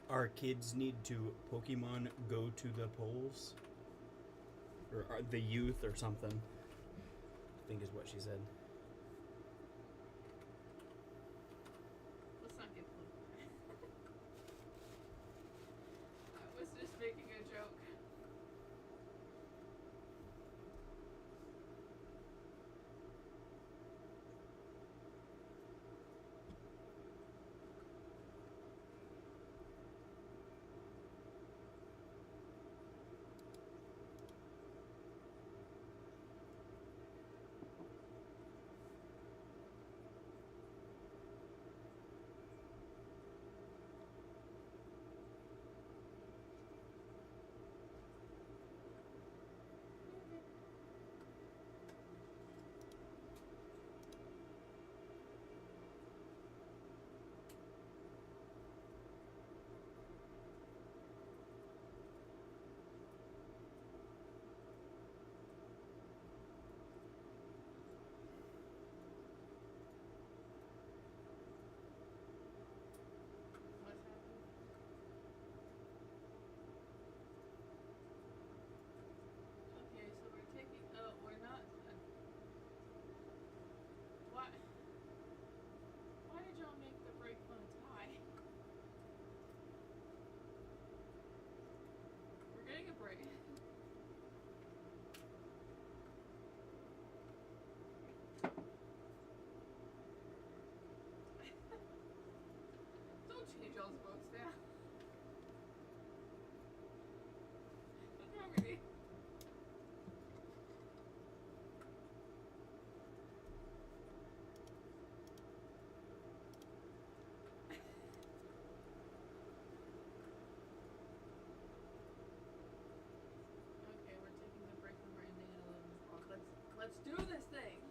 Our kids need to Pokemon go to the polls, or the youth, or something. I think is what she said. Let's not get political. I was just making a joke. What's happening? Okay, so we're taking. We're not. Why? Why did y'all make the break fun tie? We're getting a break. Don't change y'all's votes now. What's wrong with you? Okay, we're taking the break and we're ending at 11 o'clock. Let's do this thing.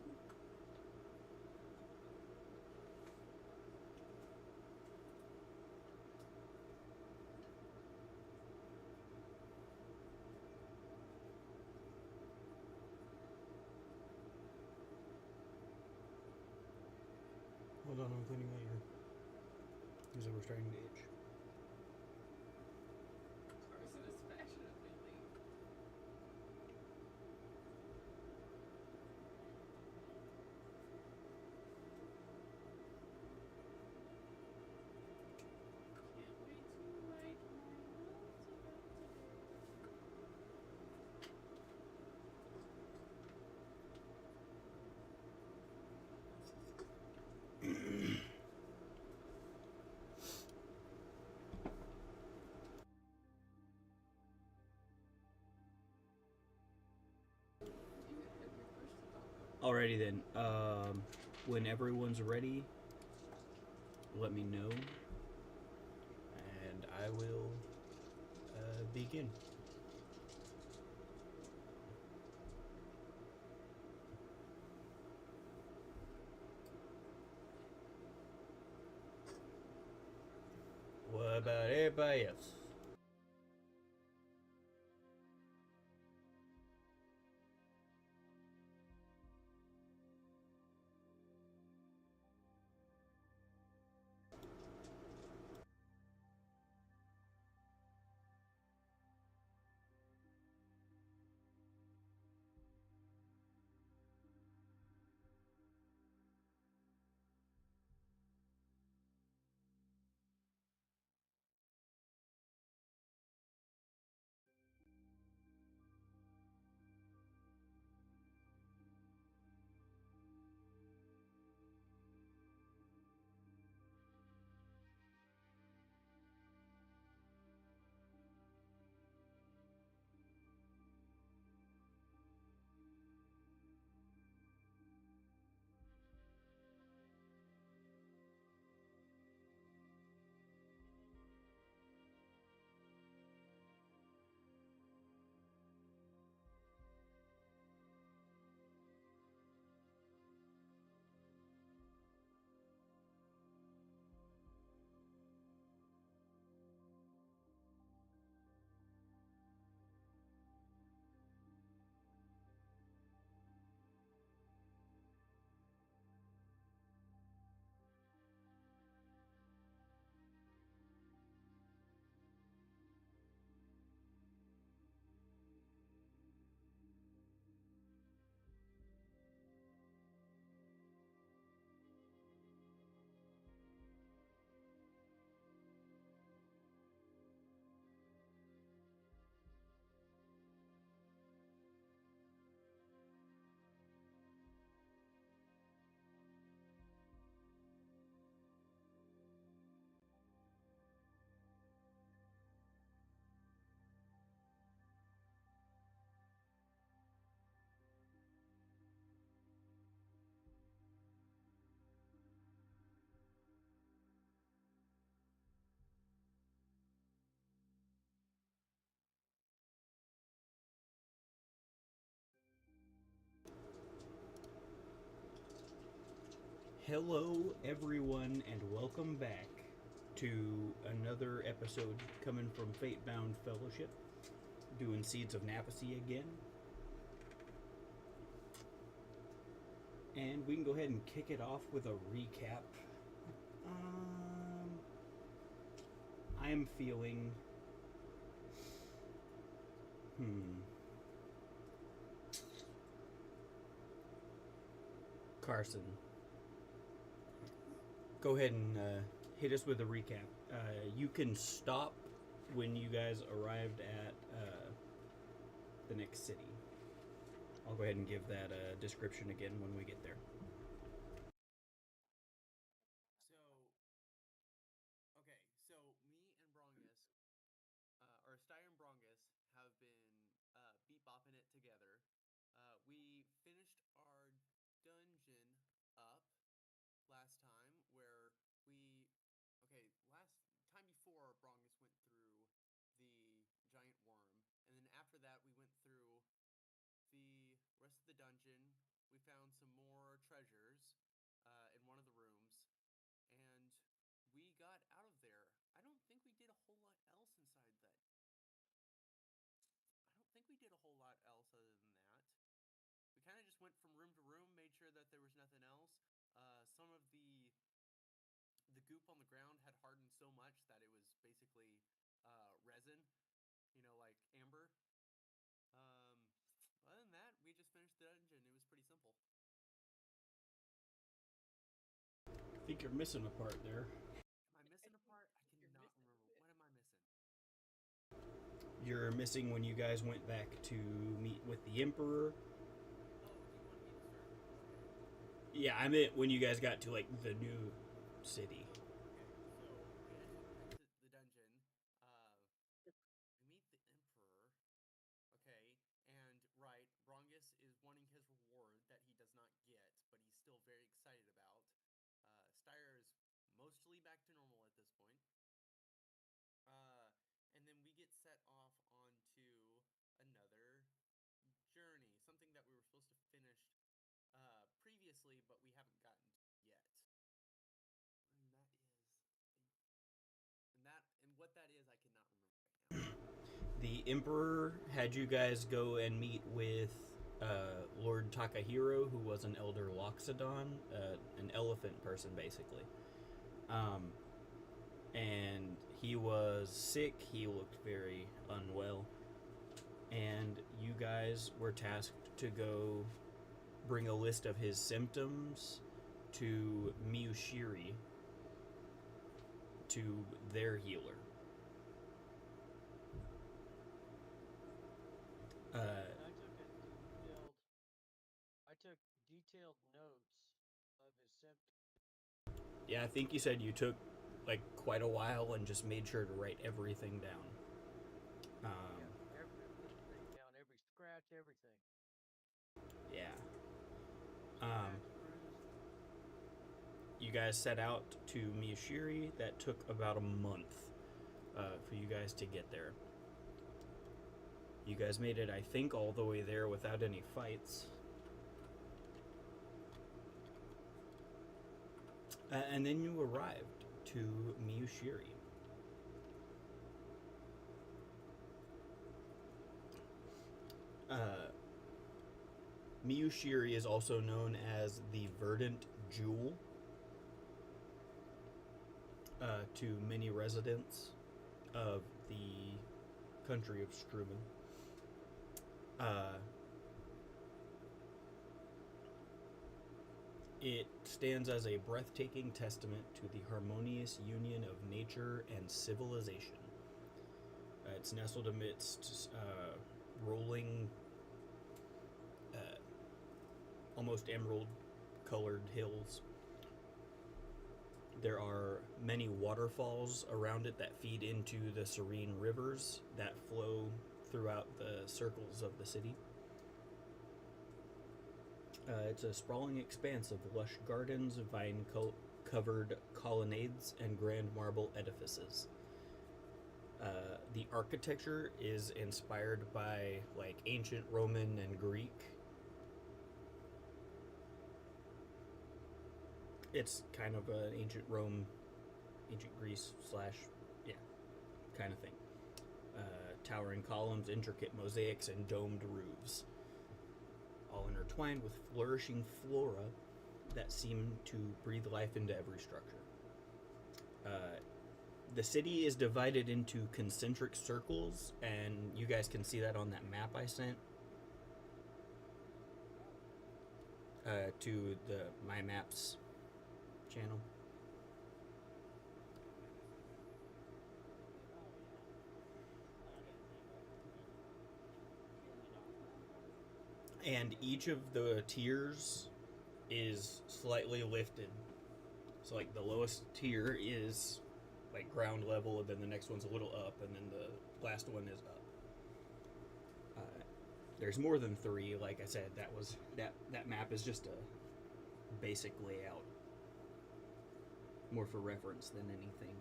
Hold on, I'm cleaning my ear. Because we're starting to itch. Carson is passionately late. Can't wait to write my notes about Alrighty then. When everyone's ready, let me know, and I will begin. What about everybody else? Hello, everyone, and welcome back to another episode coming from Fate-Bound Fellowship, doing Seeds of Naffisea again. And we can go ahead and kick it off with a recap. I am feeling... Carson, go ahead and hit us with a recap. You can stop when you guys arrived at the next city. I'll go ahead and give that description again when we get there. So me and Brongus, or Steyer and Brongus, have been beat bopping it together. We finished our dungeon up last time, where last time before Brongus went through the giant worm, and then after that we went through the rest of the dungeon. We found some more treasures in one of the rooms, and we got out of there. I don't think we did a whole lot else inside that. I don't think we did a whole lot else other than that. We kind of just went from room to room, made sure that there was nothing else. Some of the goop on the ground had hardened so much that it was basically resin, like amber. Other than that, we just finished the dungeon. It was pretty simple. I think you're missing a part there. Am I missing a part? I cannot remember. What am I missing? You're missing when you guys went back to meet with the Emperor. Oh, do you want me to start? Okay. Yeah, I meant when you guys got to, like, the new city. Okay, so we enter the dungeon. We meet the Emperor. Okay, and right, Brongus is wanting his reward that he does not get, but he's still very excited about. Steyer is mostly back to normal at this point. And then we get set off onto another journey, something that we were supposed to finish previously, but we haven't gotten to yet. And what that is, I cannot remember right now. The Emperor had you guys go and meet with Lord Takahiro, who was an Elder Loxodon, an elephant person, basically. And he was sick. He looked very unwell. And you guys were tasked to go bring a list of his symptoms to Miyushiri, to their healer. I took detailed notes of his symptoms. Yeah, I think you said you took like quite a while and just made sure to write everything down. Everything down, every scratch, everything. Yeah. Bruised. You guys set out to Miyashiri. That took about a month for you guys to get there. You guys made it, I think, all the way there without any fights. And then you arrived to Miyushiri. Miyushiri is also known as the Verdant Jewel to many residents of the country of Struben. It stands as a breathtaking testament to the harmonious union of nature and civilization. It's nestled amidst rolling, almost emerald-colored hills. There are many waterfalls around it that feed into the serene rivers that flow throughout the circles of the city. It's a sprawling expanse of lush gardens, vine-covered colonnades, and grand marble edifices. The architecture is inspired by like ancient Roman and Greek. It's kind of an ancient Rome, ancient Greece slash, yeah, kind of thing. Towering columns, intricate mosaics, and domed roofs, all intertwined with flourishing flora that seem to breathe life into every structure. The city is divided into concentric circles, and you guys can see that on that map I sent to the My Maps channel. And each of the tiers is slightly lifted. So like the lowest tier is like ground level, and then the next one's a little up, and then the last one is up. There's more than 3. Like I said, that map is just a basic layout, more for reference than anything.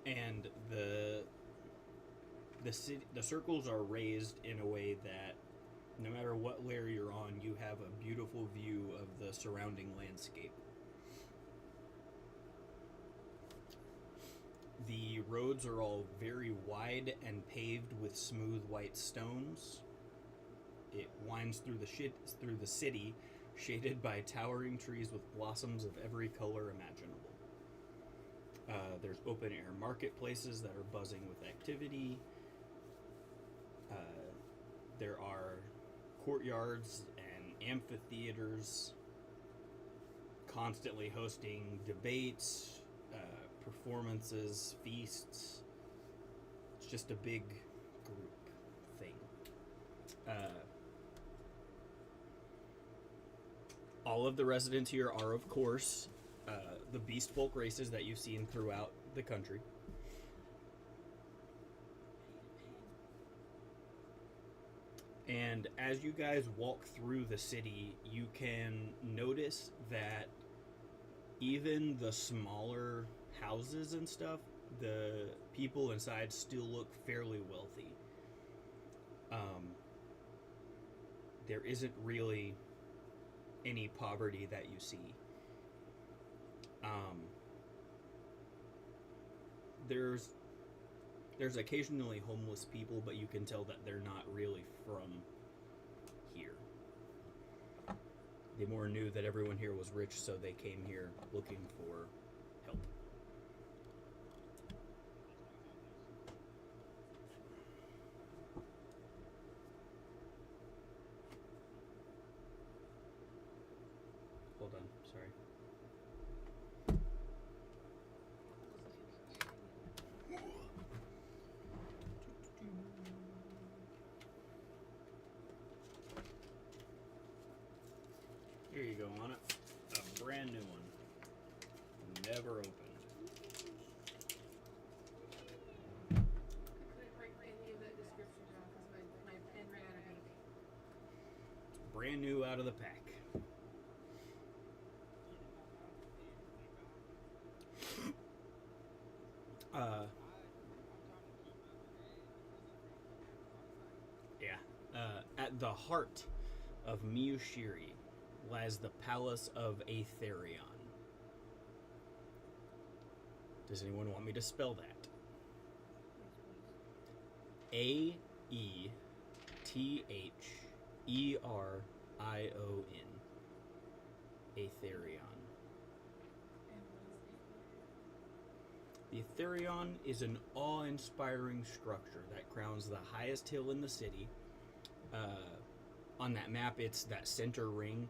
And the circles are raised in a way that no matter what layer you're on, you have a beautiful view of the surrounding landscape. The roads are all very wide and paved with smooth white stones. It winds through the city, shaded by towering trees with blossoms of every color imaginable. There's open air marketplaces that are buzzing with activity. There are courtyards and amphitheaters constantly hosting debates, performances, feasts. It's just a big group thing. All of the residents here are, of course, the beast folk races that you've seen throughout the country. And as you guys walk through the city, you can notice that even the smaller houses and stuff, the people inside still look fairly wealthy. There isn't really any poverty that you see. There's occasionally homeless people, but you can tell that they're not really from here. They more knew that everyone here was rich, so they came here looking for help. Hold on, sorry. Here you go on it. A brand new one. Never opened. Couldn't write any of that description down because my pen ran out of ink. Brand new out of the pack. At the heart of Miushiri lies the Palace of Aetherion. Does anyone want me to spell that? Aetherion. Aetherion. The Aetherion is an awe-inspiring structure that crowns the highest hill in the city. On that map, it's that center ring.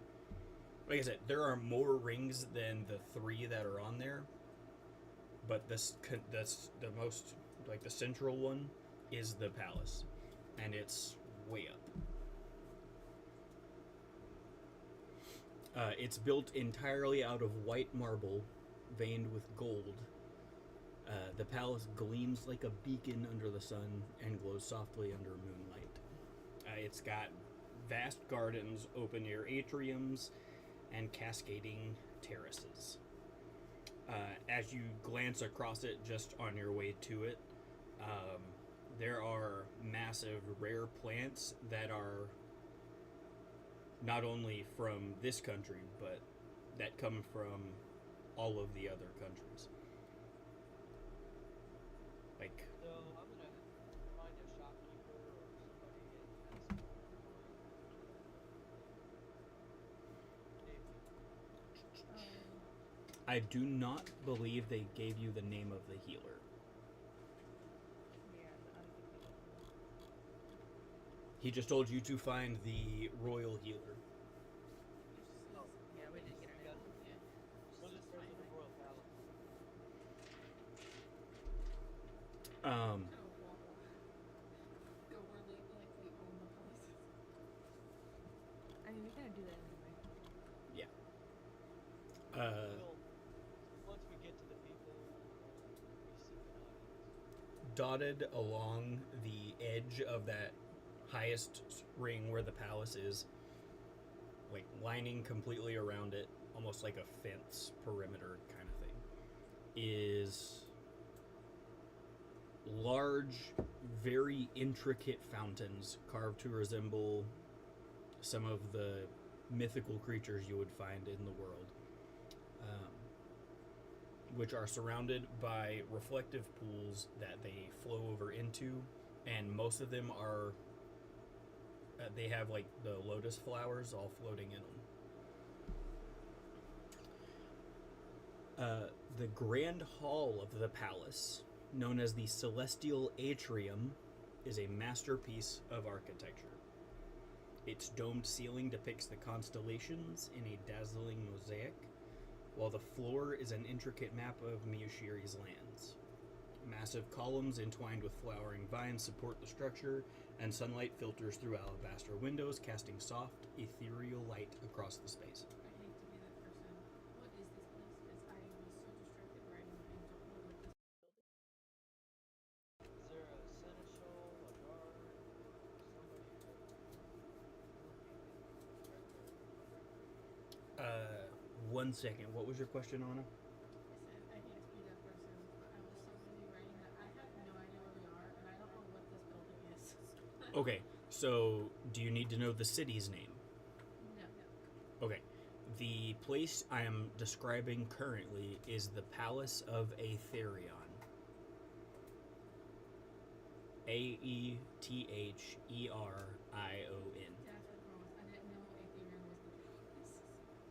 Like I said, there are more rings than the 3 that are on there, but that's the most, like, the central one is the palace, and it's way up. It's built entirely out of white marble, veined with gold. The palace gleams like a beacon under the sun and glows softly under moonlight. It's got vast gardens, open-air atriums, and cascading terraces. As you glance across it just on your way to it, there are massive rare plants that are not only from this country, but that come from all of the other countries. Like, So I'm gonna find a shopkeeper or somebody and ask them I do not believe they gave you the name of the healer. Yeah, I don't think we He just told you to find the royal healer. Yeah, we didn't get it. got- Yeah. we'll just go to the royal palace. Um, Go, we're like we own the places. I mean, we gotta do that anyway. We'll, once we get to the people, we seek an audience. dotted along the edge of that highest ring where the palace is, like lining completely around it, almost like a fence perimeter kind of thing, is large, very intricate fountains carved to resemble some of the mythical creatures you would find in the world, which are surrounded by reflective pools that they flow over into, and most of them are they have like the lotus flowers all floating in them. The grand hall of the palace, known as the Celestial Atrium, is a masterpiece of architecture. Its domed ceiling depicts the constellations in a dazzling mosaic, while the floor is an intricate map of Miyashiri's lands. Massive columns entwined with flowering vines support the structure, and sunlight filters through alabaster windows, casting soft, ethereal light across the space. I hate to be that person. What is this place? Because I was so distracted writing, I don't know what this building. Is there a seneschal, a guard, somebody One second. What was your question, Anna? I said I hate to be that person, but I was so busy writing that I have no idea where we are, and I don't know what this building is. Okay, so do you need to know the city's name? No. Okay. The place I am describing currently is the Palace of Aetherion. Aetherion. That's what wrong. I didn't know Aetherion was the palace.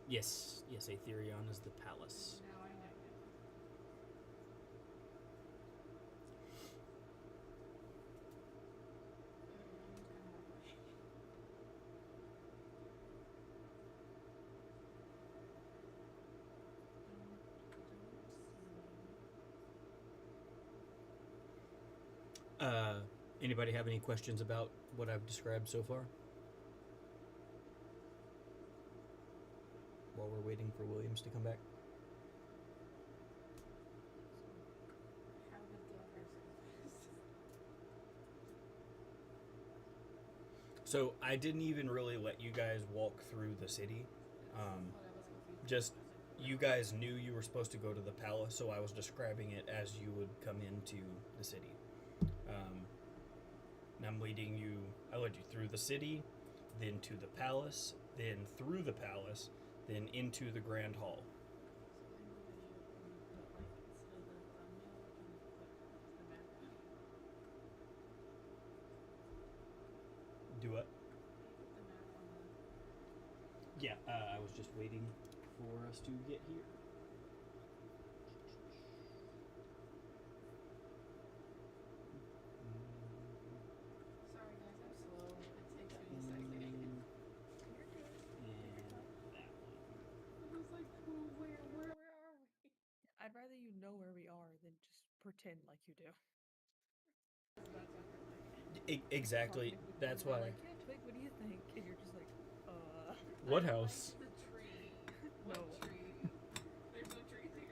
Yes, Aetherion is the palace. Now I know. Anybody have any questions about what I've described so far? While we're waiting for Williams to come back. How would go first? So I didn't even really let you guys walk through the city. What I was confused. Just you guys knew you were supposed to go to the palace, so I was describing it as you would come into the city. And I'm leading you. I led you through the city, then to the palace, then through the palace, then into the grand hall. Do what? Yeah, I was just waiting for us to get here. Sorry guys, I'm slow. It takes me a second. You're good. And that one. I was like, where are we? I'd rather you know where we are than just pretend like you do. Exactly. That's We're why. like, yeah, Twig, what do you think? And you're just like, What house? The tree. What tree? There's no trees here.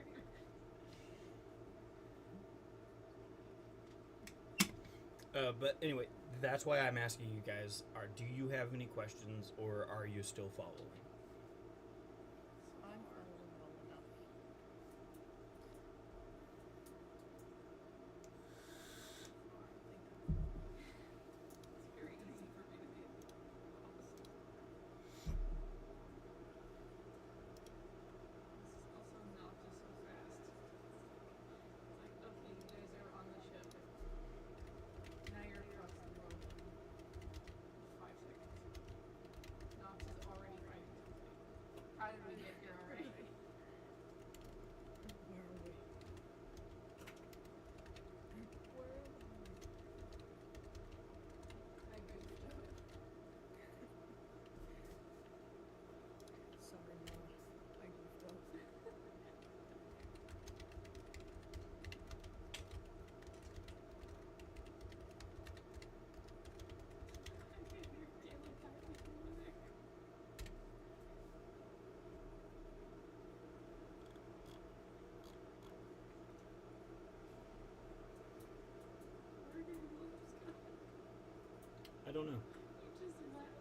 But anyway, that's why I'm asking you guys: do you have any questions, or are you still following? I'm following well enough. It's very easy for me to be opposite. don't know. You just laughed.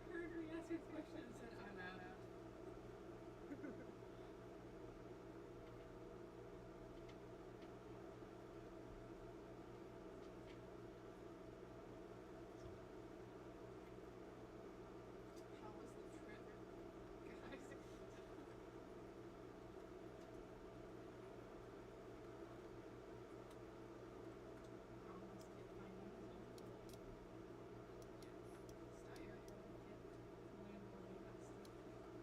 You heard me ask a question and said, I'm out. How was the trip, guys? Almost get my nose on it. Steyer had to get literally messed up.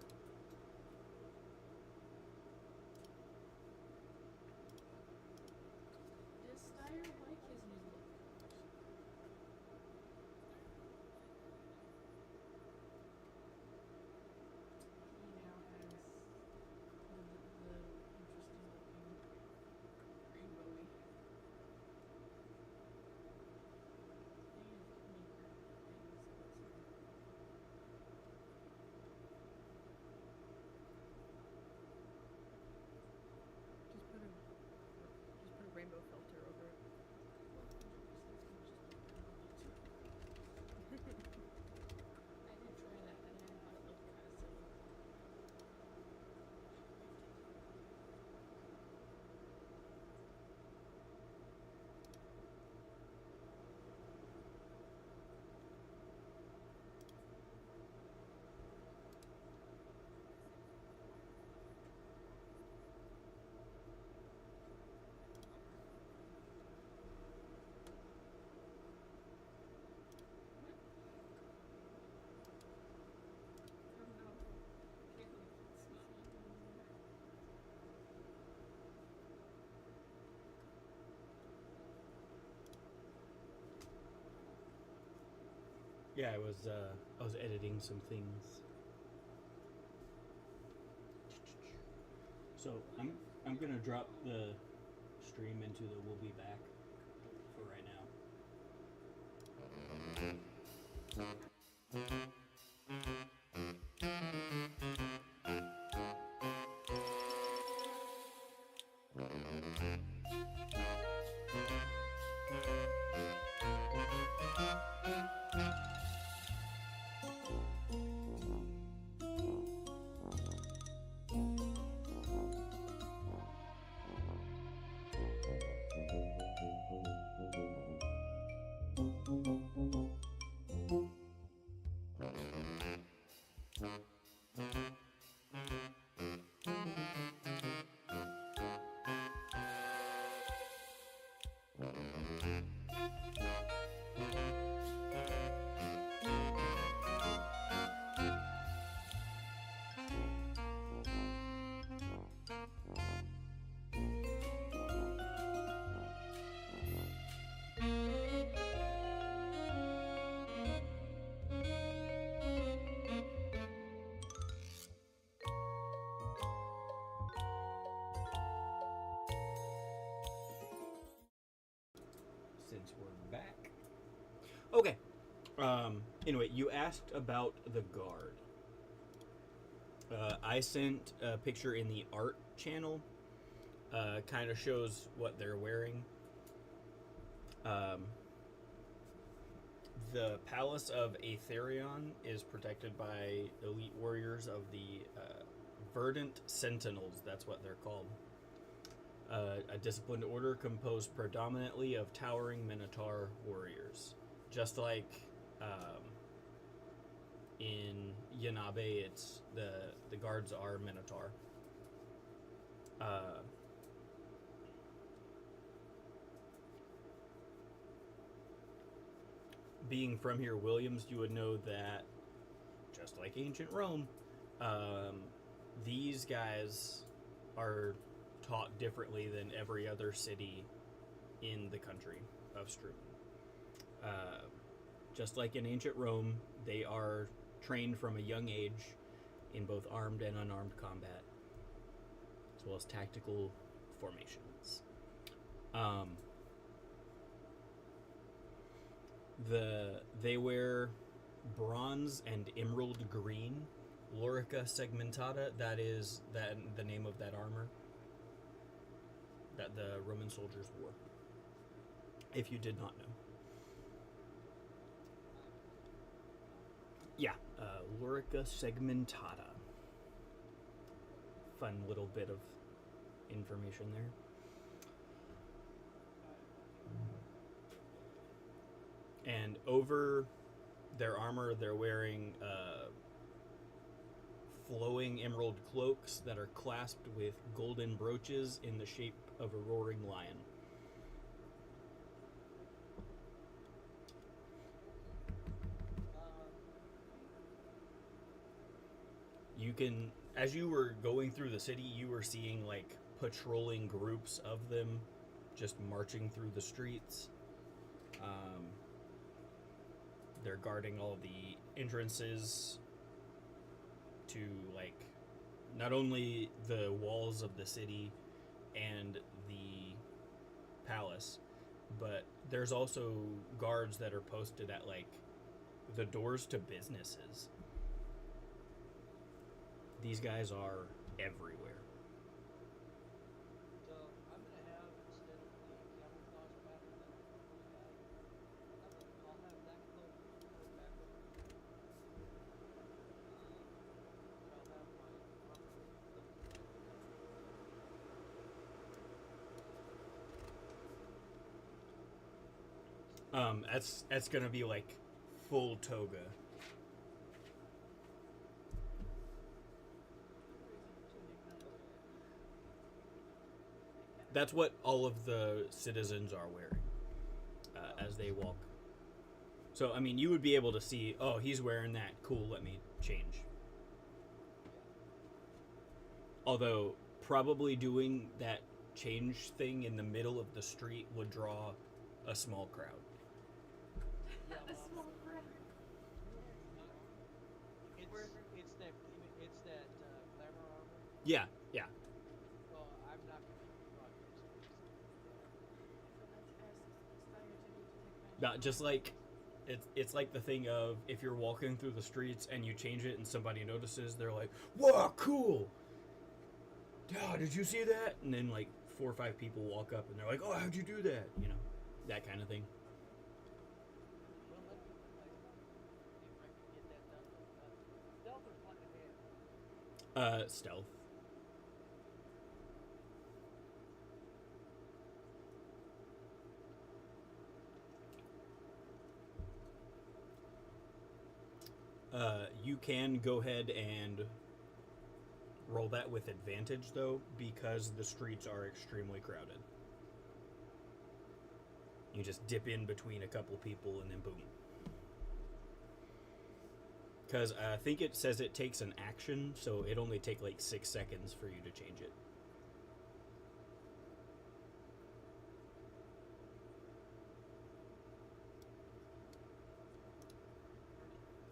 Does Steyer like his new look? He now has the interesting looking rainbowy. Just put a rainbow filter over it. I did try that and I thought it looked kind of silly. I don't know. Can't really smell it. Yeah, I was editing some things. So I'm gonna drop the stream into the we'll be back for right now. Since we're back. Okay. Anyway, you asked about the guard. I sent a picture in the art channel. Kind of shows what they're wearing. The Palace of Aetherion is protected by elite warriors of the Verdant Sentinels. That's what they're called. A disciplined order composed predominantly of towering Minotaur warriors. Just like in Yanabe, it's the guards are Minotaur. Being from here, Williams, you would know that, just like ancient Rome, these guys are taught differently than every other city in the country of Strumen. Just like in ancient Rome, they are trained from a young age in both armed and unarmed combat, as well as tactical formations. They wear bronze and emerald green Lorica segmentata. That is the name of that armor that the Roman soldiers wore, if you did not know. Yeah, Lurica segmentata. Fun little bit of information there. And over their armor, they're wearing flowing emerald cloaks that are clasped with golden brooches in the shape of a roaring lion. You can, as you were going through the city, you were seeing like patrolling groups of them just marching through the streets. They're guarding all the entrances to like not only the walls of the city and the palace, but there's also guards that are posted at like the doors to businesses. These guys are everywhere. So I'm gonna have, instead of the camouflage pattern that I normally have, I'll have that cloak go back over here. But I'll have my armor looking like That's gonna be like full toga. That's what all of the citizens are wearing as they walk. So, I mean, you would be able to see, oh, he's wearing that. Cool, let me change. Although, probably doing that change thing in the middle of the street would draw a small crowd. Yeah, A small crowd. It's that glamour armor. Yeah, yeah. Well, I'm not gonna be broadcasting. Not just like it's like the thing of if you're walking through the streets and you change it and somebody notices, they're like, "Wow, cool! Yeah, did you see that?" And then like 4 or 5 people walk up and they're like, "Oh, how'd you do that?" You know, that kind of thing. Well, let me if I can get that done. Stealth or sleight of hand? Stealth. You can go ahead and roll that with advantage, though, because the streets are extremely crowded. You just dip in between a couple people and then boom. Because I think it says it takes an action, so it only take like 6 seconds for you to change it.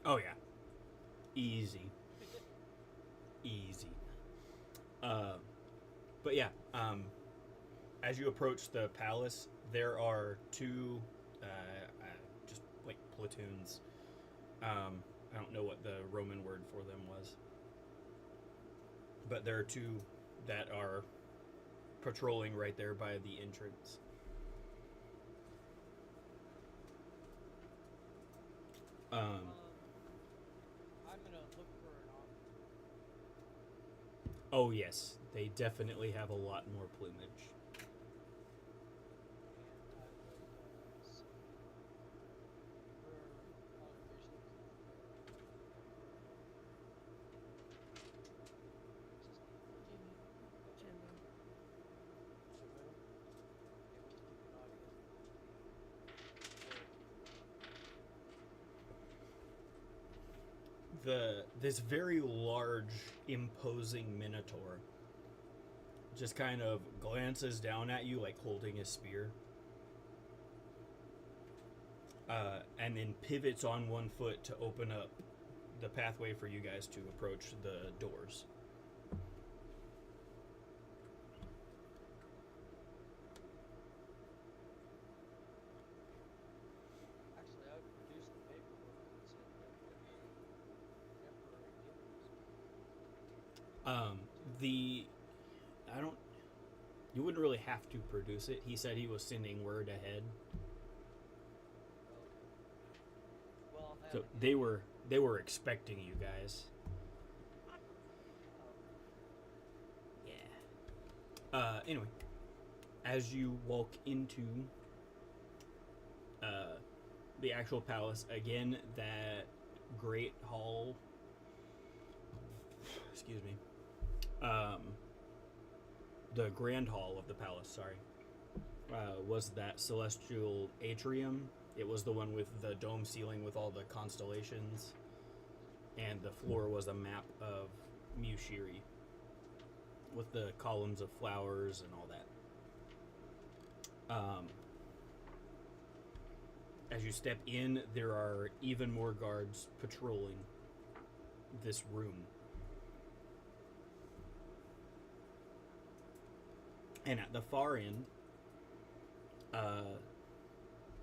Oh yeah. Easy. Easy. But yeah, as you approach the palace, there are 2 just like platoons. I don't know what the Roman word for them was. But there are 2 that are patrolling right there by the entrance. I'm gonna look for an officer. Oh yes, they definitely have a lot more plumage. And I would see where politicians Jimmy. This very large, imposing minotaur just kind of glances down at you like holding a spear, and then pivots on one foot to open up the pathway for you guys to approach the doors. Actually, I would produce the paperwork that said that temporary given. You wouldn't really have to produce it. He said he was sending word ahead. Okay. Well, I'll have So it. They were expecting you guys. Yeah. Anyway, as you walk into the actual palace, again, that great hall. Excuse me. The grand hall of the palace, sorry, was that celestial atrium. It was the one with the dome ceiling with all the constellations, and the floor was a map of Mushiri with the columns of flowers and all that. As you step in, there are even more guards patrolling this room. And at the far end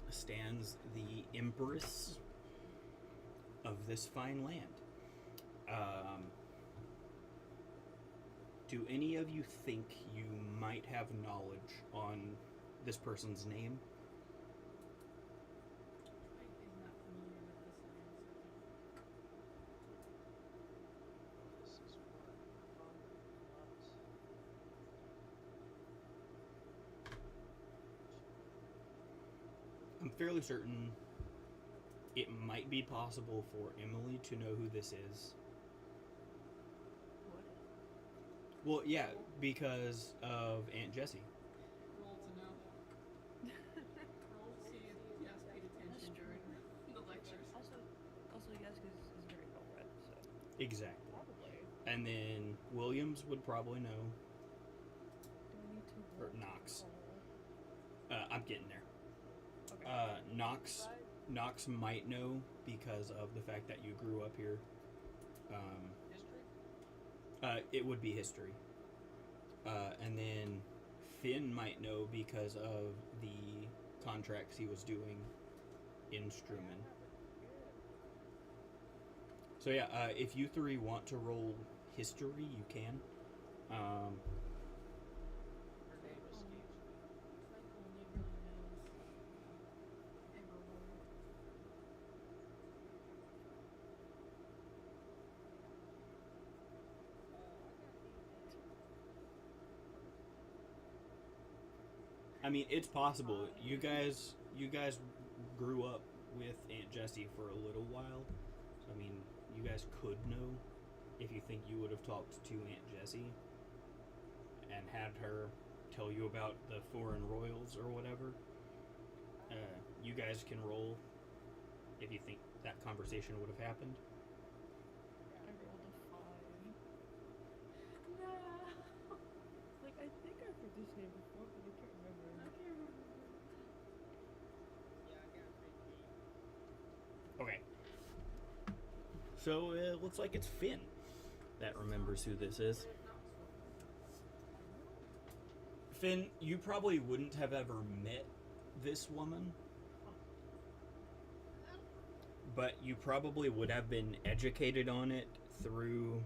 stands the Empress of this fine land. Do any of you think you might have knowledge on this person's name? Mike is not familiar with this land, This is what I'm fairly certain it might be possible for Emily to know who this is. What? Well, yeah, because of Aunt Jessie. Roll to know. Roll to see if Yes paid attention during the lectures. Also, yes, because is very well read, so Exactly. probably. And then Williams would probably know. Do we need to Or roll to Knox. call? I'm getting there. Okay. Knox might know because of the fact that you grew up here. history? It would be history. And then Finn might know because of the contracts he was doing in Struman. So yeah, if you three want to roll history, you can. Her name escapes me. Mike only really knows Everlord. I mean, it's possible. You guys grew up with Aunt Jessie for a little while. So I mean, you guys could know if you think you would have talked to Aunt Jessie and had her tell you about the foreign royals or whatever. You guys can roll if you think that conversation would have happened. I rolled a 5. No. Like, I think I've heard this name before, but I can't remember. I can't remember. Yeah, I got 15. Okay. So it looks like it's Finn that remembers who this is. Finn, you probably wouldn't have ever met this woman, but you probably would have been educated on it through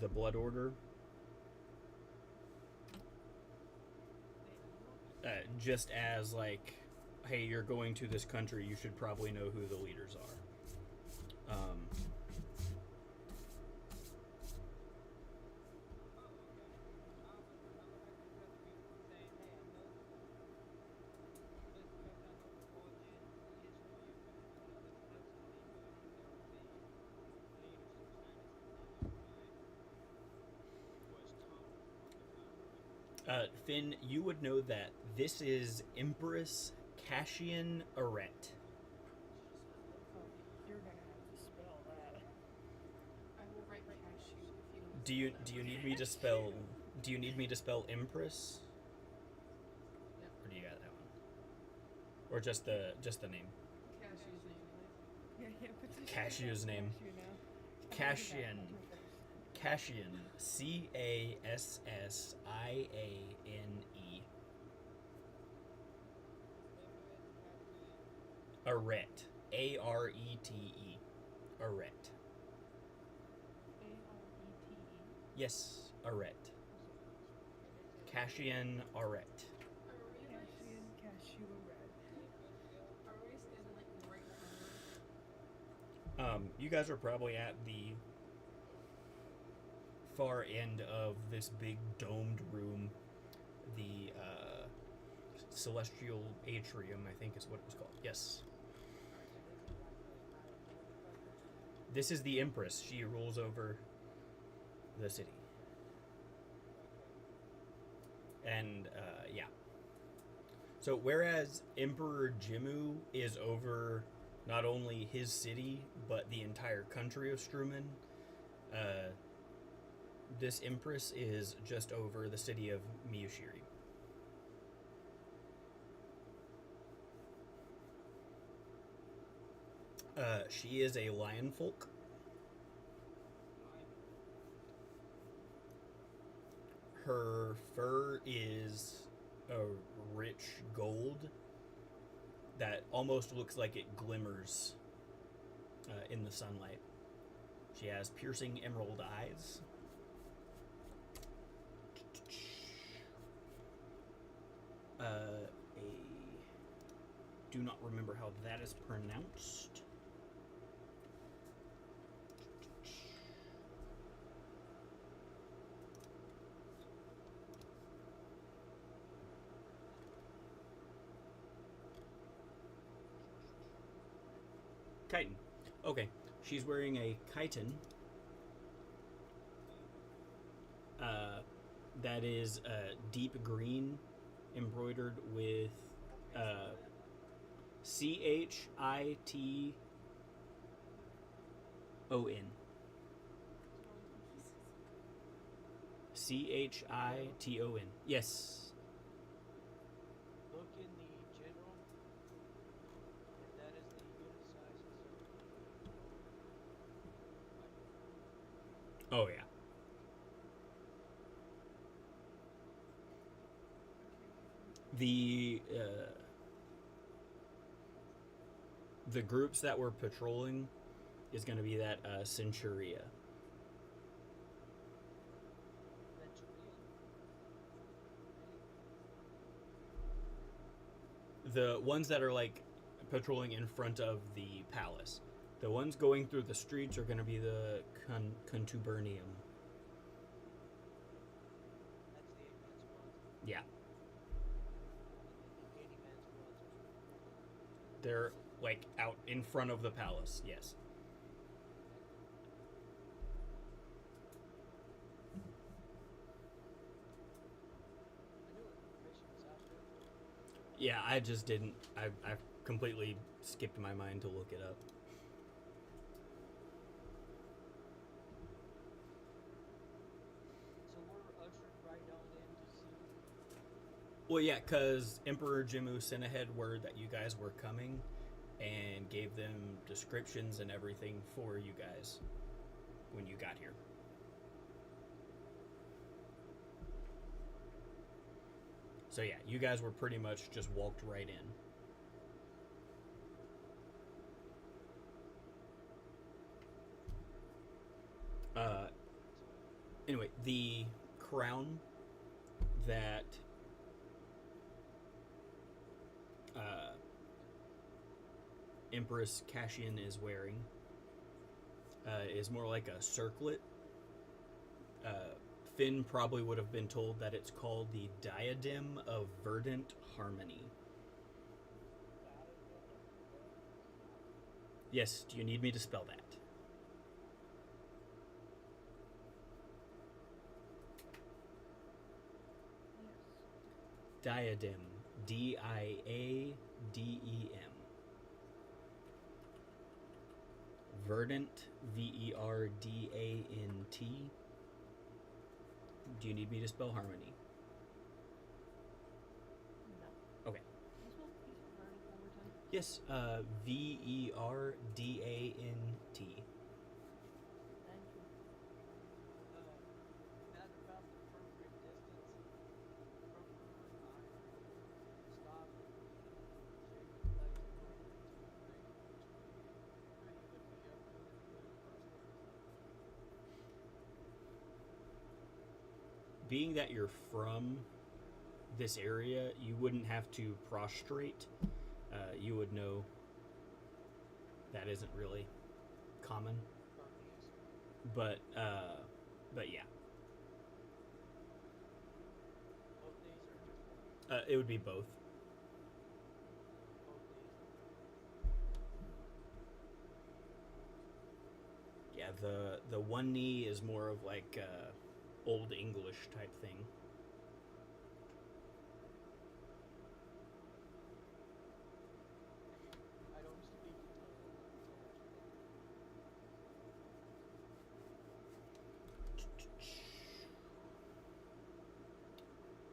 the Blood Order. Just as, like, hey, you're going to this country, you should probably know who the leaders are. Finn, you would know that this is Empress Cassian Arret. Oh, you're gonna have to spell that. I will write cashew if you don't. Do you need me to spell? Do you need me to spell Empress? Yep. Or do you got that one? Or just the name? Cashew's name. Yeah, put this Cashew's name. Cashew now. Cassian. Cassian. Cassiane. Arret. Arete. Arret. A-R-E-T-E. Yes, Arret. Cassian Arret. Cashew red. Aris is like right You guys are probably at the far end of this big domed room, the Celestial Atrium, I think is what it was called. Yes. This is the Empress. She rules over the city. And, yeah. So, whereas Emperor Jimmu is over not only his city, but the entire country of Strumen, this Empress is just over the city of Miyushiri. She is a lion folk. Her fur is a rich gold that almost looks like it glimmers in the sunlight. She has piercing emerald eyes. Do not remember how that is pronounced. Chitin. Okay, she's wearing a chitin. That is deep green, embroidered with CHITON. CHITON. Yes. Look in the general, and that is the unit size. Oh yeah. The groups that were patrolling is going to be that Centuria. The ones that are like patrolling in front of the palace. The ones going through the streets are going to be the Contubernium. That's the 8-man squads. Yeah. And then the 80-man squads are They're like out in front of the palace, yes. I knew information was out there. Yeah, I just didn't. I completely skipped my mind to look it up. So we're ushered right on in to see. Well, yeah, because Emperor Jimmu sent ahead word that you guys were coming and gave them descriptions and everything for you guys when you got here. So yeah, you guys were pretty much just walked right in. Anyway, the crown that Empress Cassian is wearing is more like a circlet. Finn probably would have been told that it's called the Diadem of Verdant Harmony. Yes, do you need me to spell that? Diadem. Diadem. Verdant. Verdant. Do you need me to spell harmony? No. Okay. Can you spell verdant one more time? Yes, Verdant. Thank you. At about the appropriate distance from her, I stop, shake her legs for 1, 2, 3, 3 would be up with the first one. Being that you're from this area, you wouldn't have to prostrate. You would know that isn't really common. Burmese. But yeah, Both these or just one? it would be both. Both these. Yeah, the one knee is more of like old English type thing. I don't speak so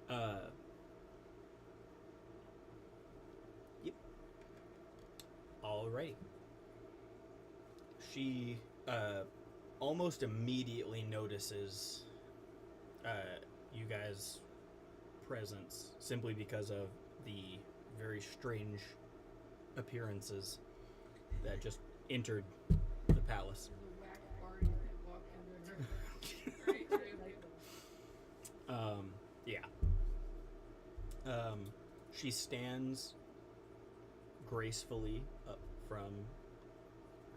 much Yep. Alrighty. She almost immediately notices you guys' presence simply because of the very strange appearances that just entered the palace. There's a whack party that walked into her. Right, right. Yeah. She stands gracefully up from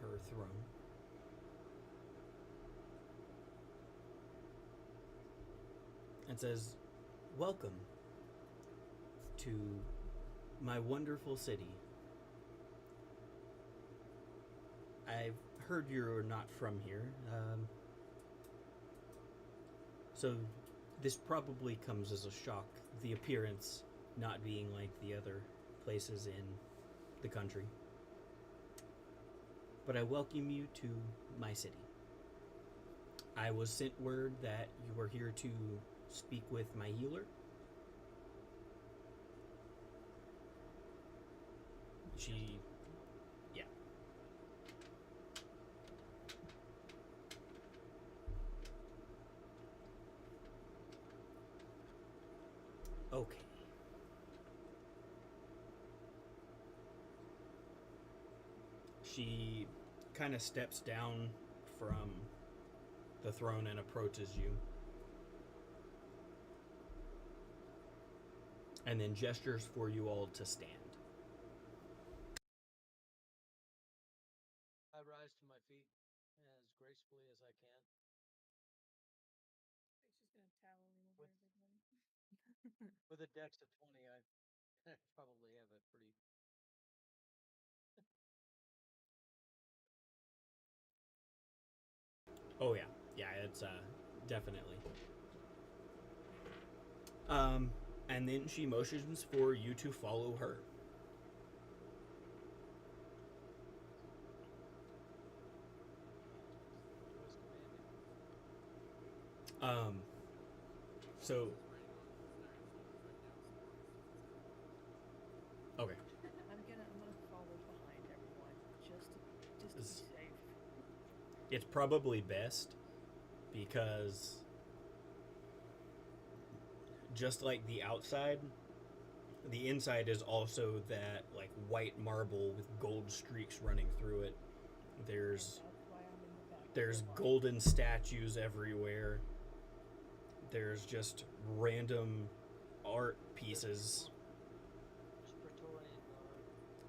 her throne. And says, "Welcome to my wonderful city. I've heard you're not from here, so this probably comes as a shock, the appearance not being like the other places in the country. But I welcome you to my city. I was sent word that you were here to speak with my healer. She, yeah. Okay. She kind of steps down from the throne and approaches you. And then gestures for you all to stand. I rise to my feet as gracefully as I can. She's gonna towel you over With- everyone. With a dex of 20, I probably have a pretty. Oh yeah, yeah, it's definitely. And then she motions for you to follow her. Do as commanded. So Is writing on right now. okay, I'm gonna follow behind everyone just to be Is- safe. it's probably best because just like the outside, the inside is also that like white marble with gold streaks running through it. There's And that's why I'm in the back. there's of the line. golden statues everywhere. There's just random art pieces. There's Praetorian Guard.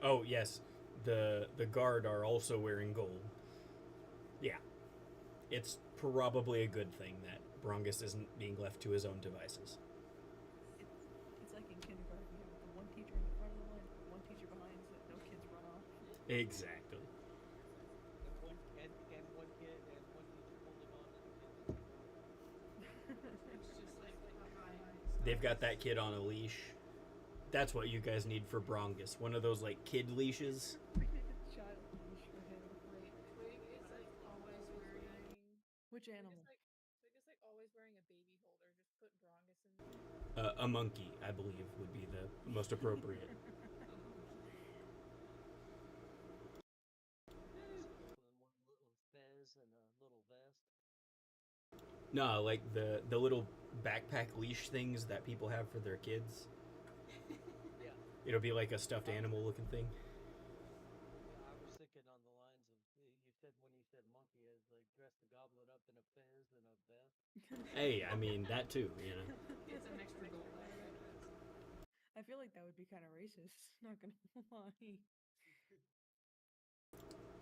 Oh yes, the guard are also wearing gold. Yeah, it's probably a good thing that Brongus isn't being left to his own devices. It's like in kindergarten, you have the one teacher in the front of the line, the one teacher behind, so that no kids run off. Exactly. And one kid and one teacher holding on to the kids. It's just like behind. They've got that kid on a leash. That's what you guys need for Brongus. One of those like kid leashes. Child leash for him. Wait, Twig is like always wearing. Which Twig animal? is like always wearing a baby holder. Just put Brongus in. A monkey, I believe, would be the most appropriate. With one little fez and a little vest. No, like the little backpack leash things that people have for their kids. Yeah. It'll be like a stuffed animal looking thing. Yeah, I was thinking on the lines of you said when you said monkey, I was like dress the goblet up in a fez and a vest. Hey, I mean that too, you know. Get some extra gold out of it. I feel like that would be kind of racist. Not gonna lie.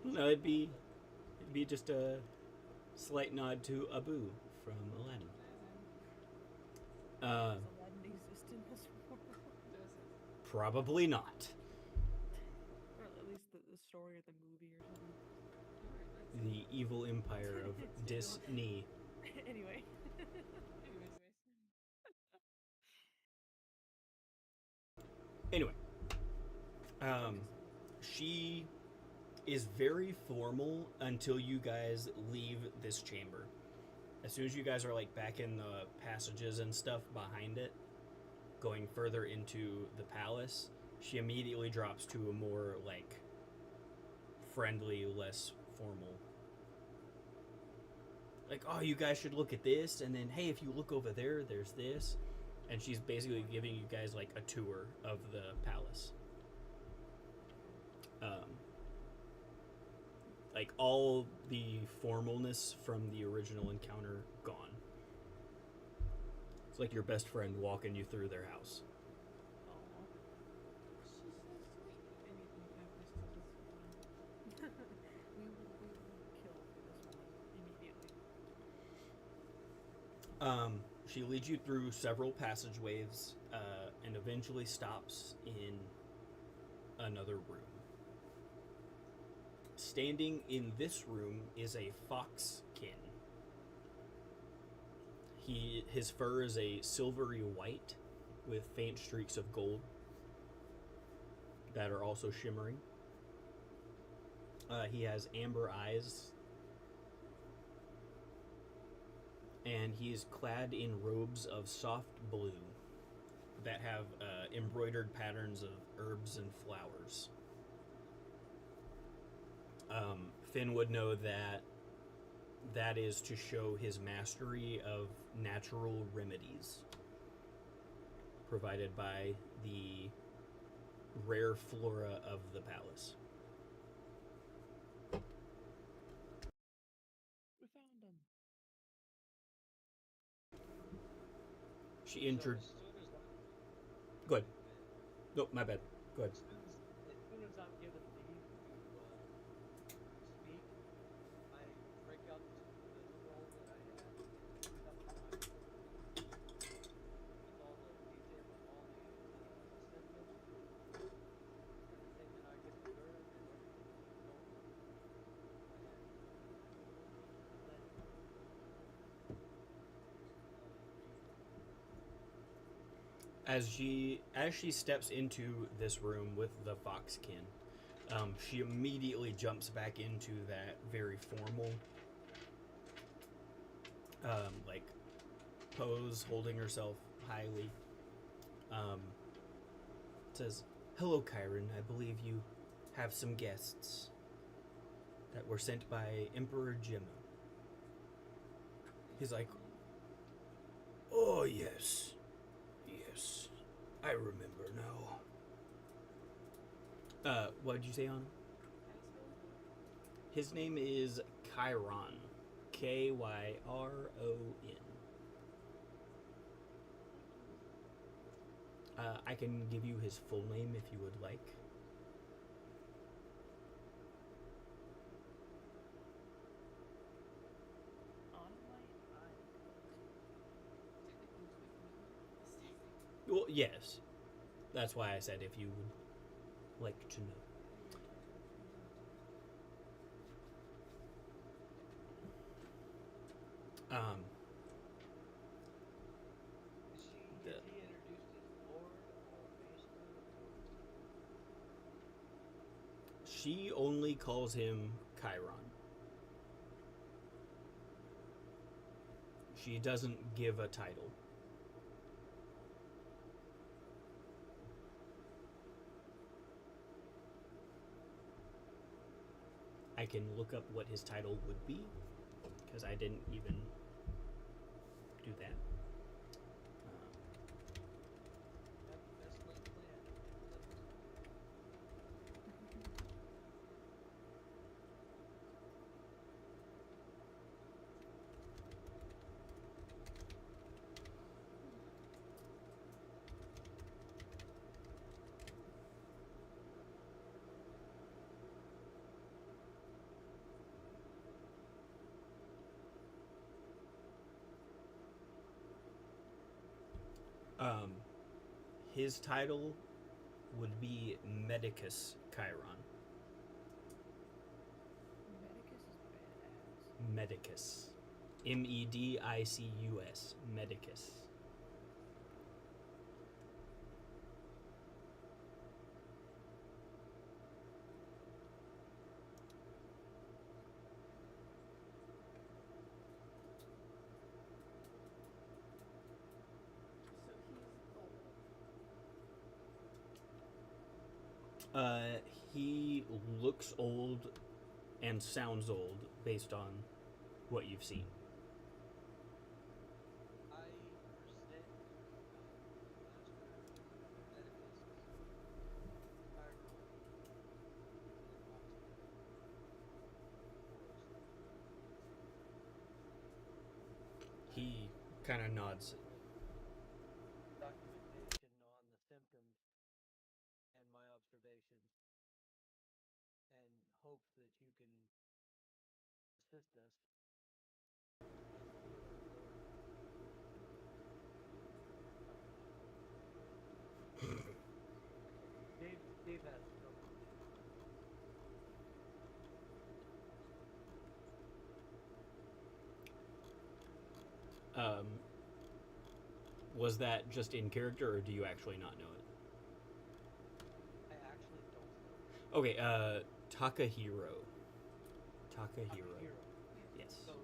No, it'd be be just a slight nod to Abu from Aladdin. Does Aladdin exist in this world? Probably not. Or at least the story or the movie or something. The evil empire of Disney. Anyway. Anyway, she is very formal until you guys leave this chamber. As soon as you guys are like back in the passages and stuff behind it, going further into the palace, she immediately drops to a more like friendly, less formal. Like, oh, you guys should look at this, and then hey, if you look over there, there's this. And she's basically giving you guys like a tour of the palace. Like all the formalness from the original encounter gone. It's like your best friend walking you through their house. We will kill for this one immediately. She leads you through several passageways and eventually stops in another room. Standing in this room is a foxkin. His fur is a silvery white with faint streaks of gold that are also shimmering. He has amber eyes, and he is clad in robes of soft blue that have embroidered patterns of herbs and flowers. Finn would know that is to show his mastery of natural remedies provided by the rare flora of the palace. We found him. She entered. So as soon as Go ahead. No, my bad. Go ahead. as soon as I'm given leave to speak, I break out the scroll that I had up to my with all the detail of all the symptoms, everything that I can observe and everything that's going on. As she steps into this room with the foxkin, she immediately jumps back into that very formal, like pose, holding herself highly. Says, "Hello, Chiron. I believe you have some guests that were sent by Emperor Gemma." He's like, "Oh yes. Yes, I remember now." What did you say on him? His name is Chiron. Kyron. I can give you his full name if you would like. Well, yes. That's why I said if you would like to know. Is he introduced as Lord or Maester? She only calls him Chiron. She doesn't give a title. I can look up what his title would be, because I didn't even do that. That's laid plan. His title would be Medicus Chiron. Medicus is badass. Medicus. Medicus. Medicus. So he's old. He looks old and sounds old based on what you've seen. I present He kind of nods. documentation on the symptoms and my observations, and hopes that you can assist us in healing Dave has no Was that just in character, or do you actually not know it? I actually don't know. Okay, Takahiro. Takahiro. Hero. Yes. So in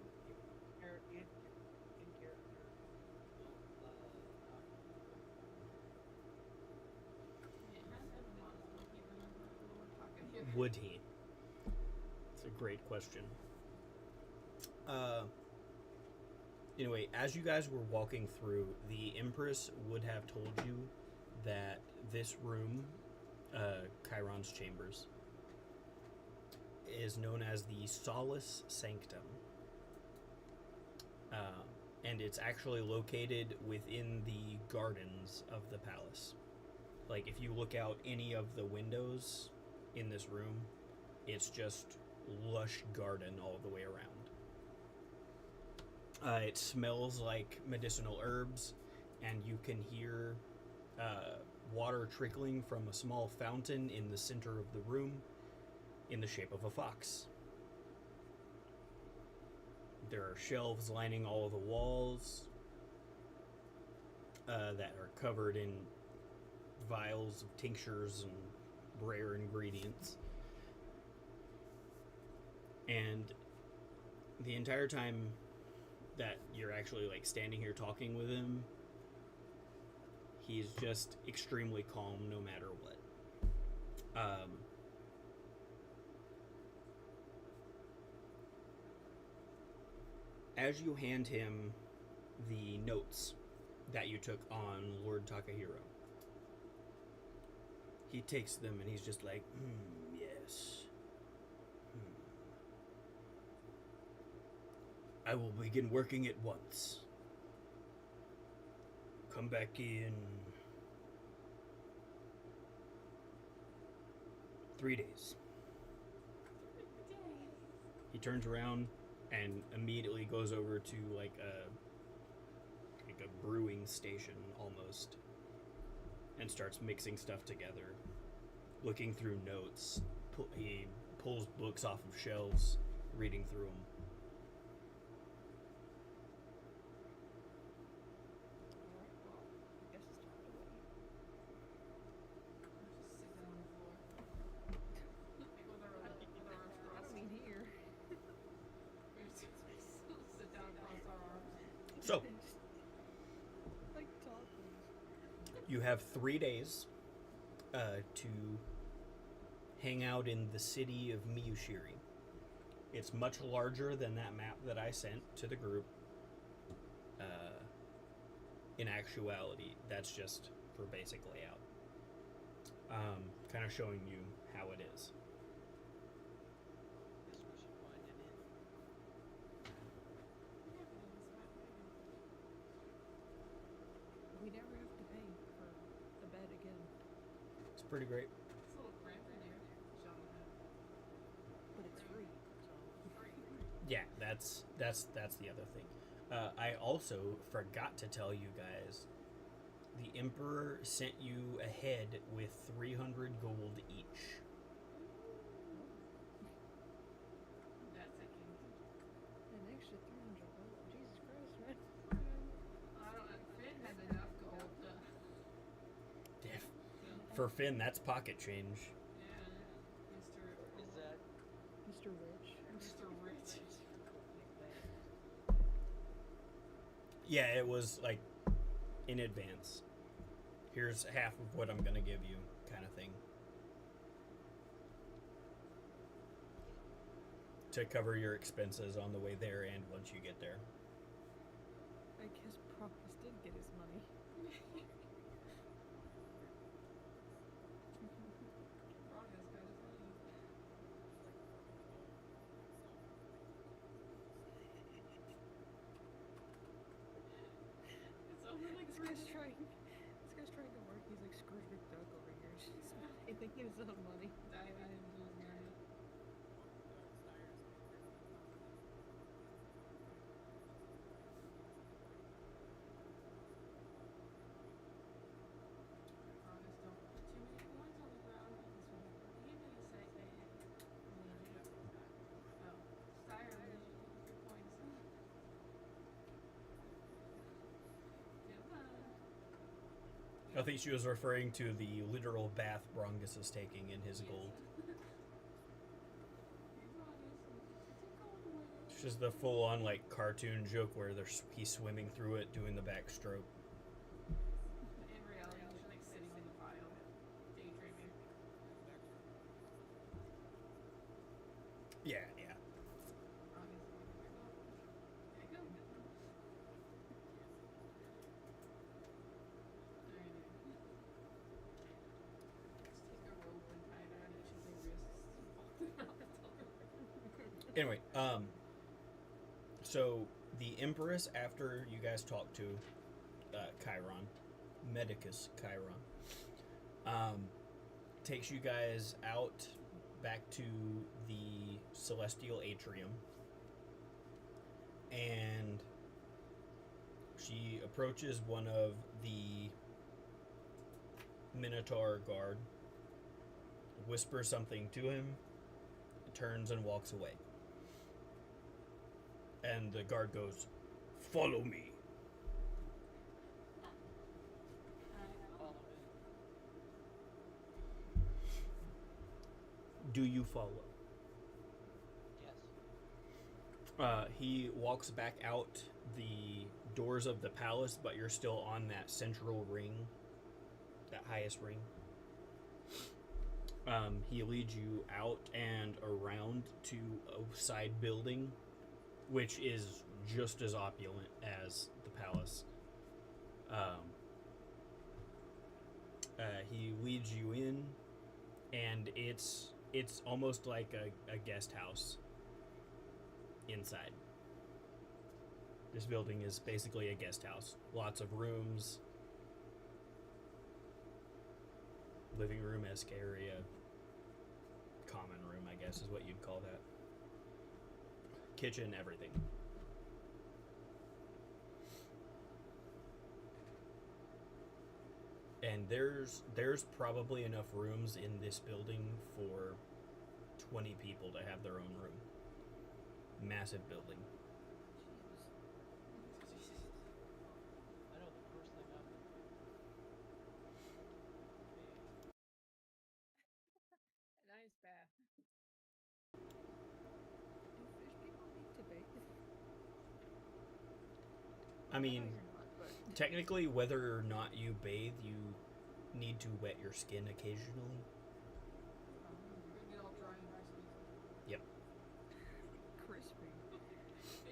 character, It has been a while since he remembered Lord Takahiro. Would he? It's a great question. Anyway, as you guys were walking through, the Empress would have told you that this room, Chiron's chambers, is known as the Solace Sanctum. And it's actually located within the gardens of the palace. Like, if you look out any of the windows in this room, it's just lush garden all the way around. It smells like medicinal herbs, and you can hear water trickling from a small fountain in the center of the room in the shape of a fox. There are shelves lining all of the walls that are covered in vials of tinctures and rare ingredients. And the entire time that you're actually like standing here talking with him, he's just extremely calm no matter what. As you hand him the notes that you took on Lord Takahiro, he takes them and he's just like, yes. I will begin working at once. Come back in 3 days. He turns around and immediately goes over to like a brewing station almost, and starts mixing stuff together, looking through notes. He pulls books off of shelves, reading through them. Guess it's time to wait. Just sit down on the floor. With our arms I crossed. mean, here. We just sit down, cross our arms. So, Like talking. you have 3 days to hang out in the city of Miyushiri. It's much larger than that map that I sent to the group. In actuality, that's just for basic layout. Kind of showing you how it is. Guess we should find an inn. We never have to pay for the bed again. It's pretty great. It's a little cramped in here. Shut up. But it's free. So Yeah, that's the other thing. I also forgot to tell you guys, the Emperor sent you ahead with 300 gold each. That's a king. An extra 300 gold. Jesus Christ, man. I don't know. Finn has enough gold to. For Finn, that's pocket change. Yeah, Mr. Is that Mr. Rich. Mr. Rich? Yeah, it was like in advance. Here's half of what I'm gonna give you, kind of thing. To cover your expenses on the way there and once you get there. I guess Proctus did get his money. Broncos got his money. It's only like This guy's trying to work. He's like Scrooge McDuck over here. I think he has his own money. I didn't do it, man. Broncos don't put too many coins on the ground because whenever you say they need you. Oh, Sire, I need you to keep your coins. Come on. I think she was referring to the literal bath Brongus is taking in his gold. It's just the full-on like cartoon joke where he's swimming through it, doing the backstroke. In reality, he's like sitting in the pile, daydreaming. Yeah, yeah. Obviously, there you go. Let's take a rope and tie it around each of their wrists. Anyway, so the Empress, after you guys talk to Chiron, Medicus Chiron, takes you guys out back to the Celestial Atrium, and she approaches one of the Minotaur guard, whispers something to him, turns and walks away. And the guard goes, "Follow me." follow Do you follow? Yes. He walks back out the doors of the palace, but you're still on that central ring, that highest ring. He leads you out and around to a side building, which is just as opulent as the palace. He leads you in, and it's almost like a guest house inside. This building is basically a guest house. Lots of rooms, living room-esque area, common room, I guess is what you'd call that. Kitchen, everything. And there's probably enough rooms in this building for 20 people to have their own room. Massive building. I know the first thing I'm A nice bath. Do fish people need to bathe? I mean, you're not, but technically, whether or not you bathe, you need to wet your skin occasionally. You're gonna get all dry and crispy. Yep. crispy.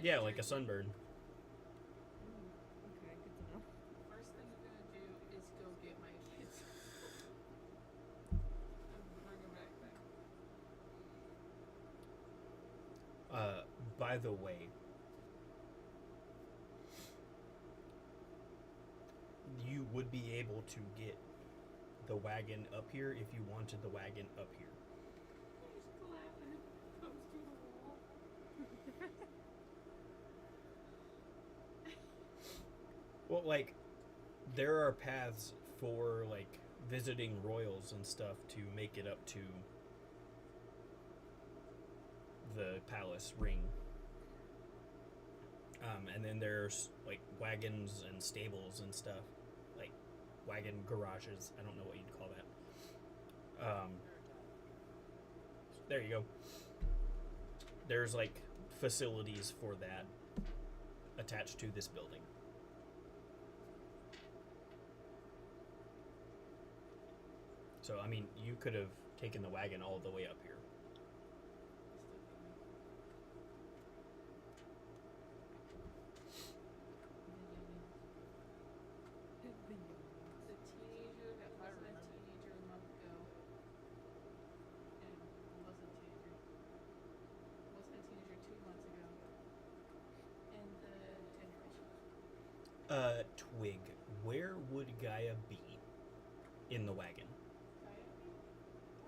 Yeah, like a sunburn. Okay, good to know. First thing I'm gonna do is go get my kids. And bring them back. By the way, you would be able to get the wagon up here if you wanted the wagon up here. Just laughing. Comes through the wall. Well, like, there are paths for like visiting royals and stuff to make it up to the palace ring. And then there's like wagons and stables and stuff, like wagon garages. I don't know what you'd call that. There you go. There's like facilities for that attached to this building. So, I mean, you could have taken the wagon all the way up here. The teenager that If I wasn't a remember. teenager a month ago. And wasn't a teenager. Wasn't a teenager 2 months ago. And the 10-year-old. Twig, where would Gaia be in the wagon?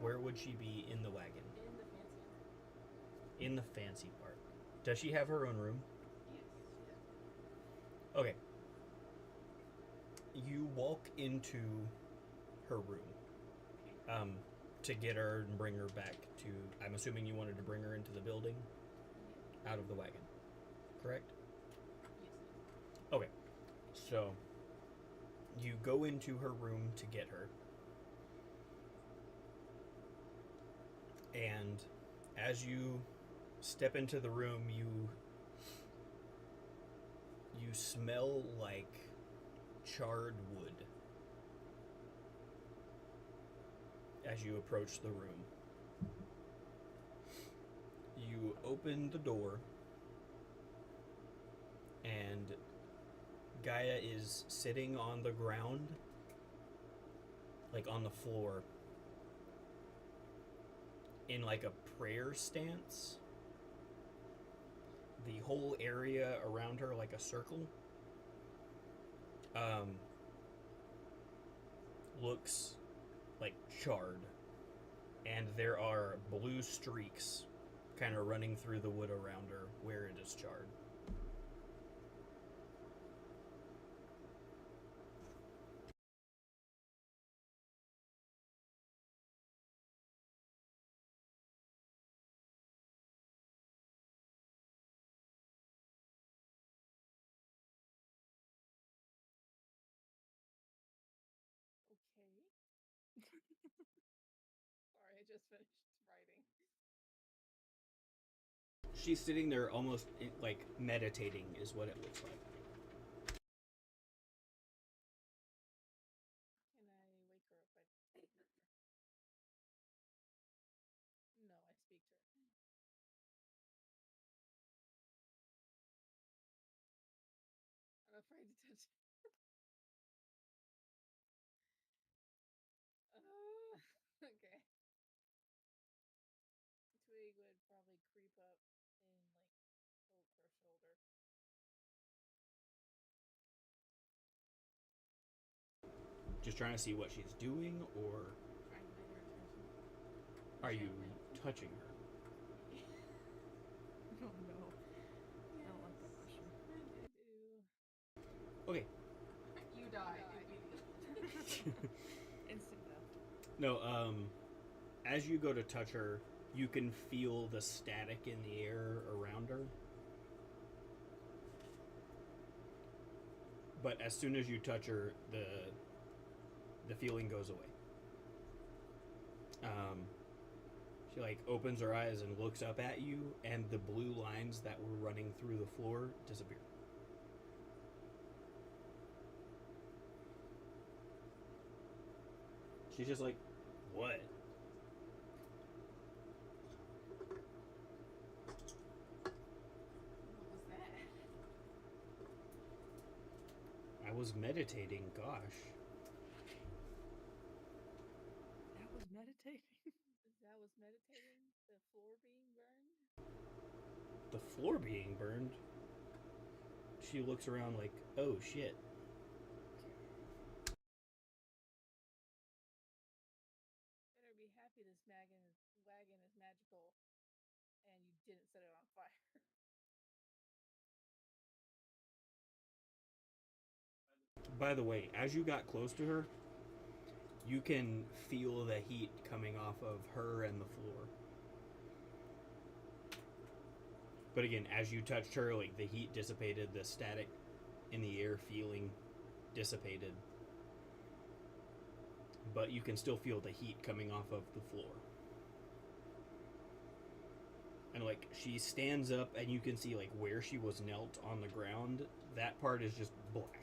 Where would she be in the wagon? In the fancy room. In the fancy part. Does she have her own room? Yes, she does. Okay. You walk into her room to get her and bring her back to. I'm assuming you wanted to bring her into the building out of the wagon, correct? Yes. Okay. So you go into her room to get her. And as you step into the room, you smell like charred wood as you approach the room. You open the door, and Gaia is sitting on the ground, like on the floor, in like a prayer stance. The whole area around her, like a circle, looks like charred, and there are blue streaks kind of running through the wood around her where it is charred. Okay. Sorry, I just finished writing. She's sitting there almost like meditating, is what it looks like. Can I wake her up by No, I speak to her. I'm afraid to touch it. Okay. Twig would probably creep up and like poke her shoulder. Just trying to see what she's doing, or Trying to get her attention. are you Gently. touching her? Oh no. I don't like that question. I do. Okay. You die immediately. Instant death. No, as you go to touch her, you can feel the static in the air around her. But as soon as you touch her, the feeling goes away. She like opens her eyes and looks up at you, and the blue lines that were running through the floor disappear. She's just like, what? What was that? I was meditating, gosh. That was meditating. That was meditating? The floor being burned? The floor being burned? She looks around like, oh shit. Better be happy this wagon is magical and you didn't set it on fire. By the way, as you got close to her, you can feel the heat coming off of her and the floor. But again, as you touched her, like the heat dissipated, the static in the air feeling dissipated. But you can still feel the heat coming off of the floor. And like she stands up and you can see like where she was knelt on the ground, that part is just black.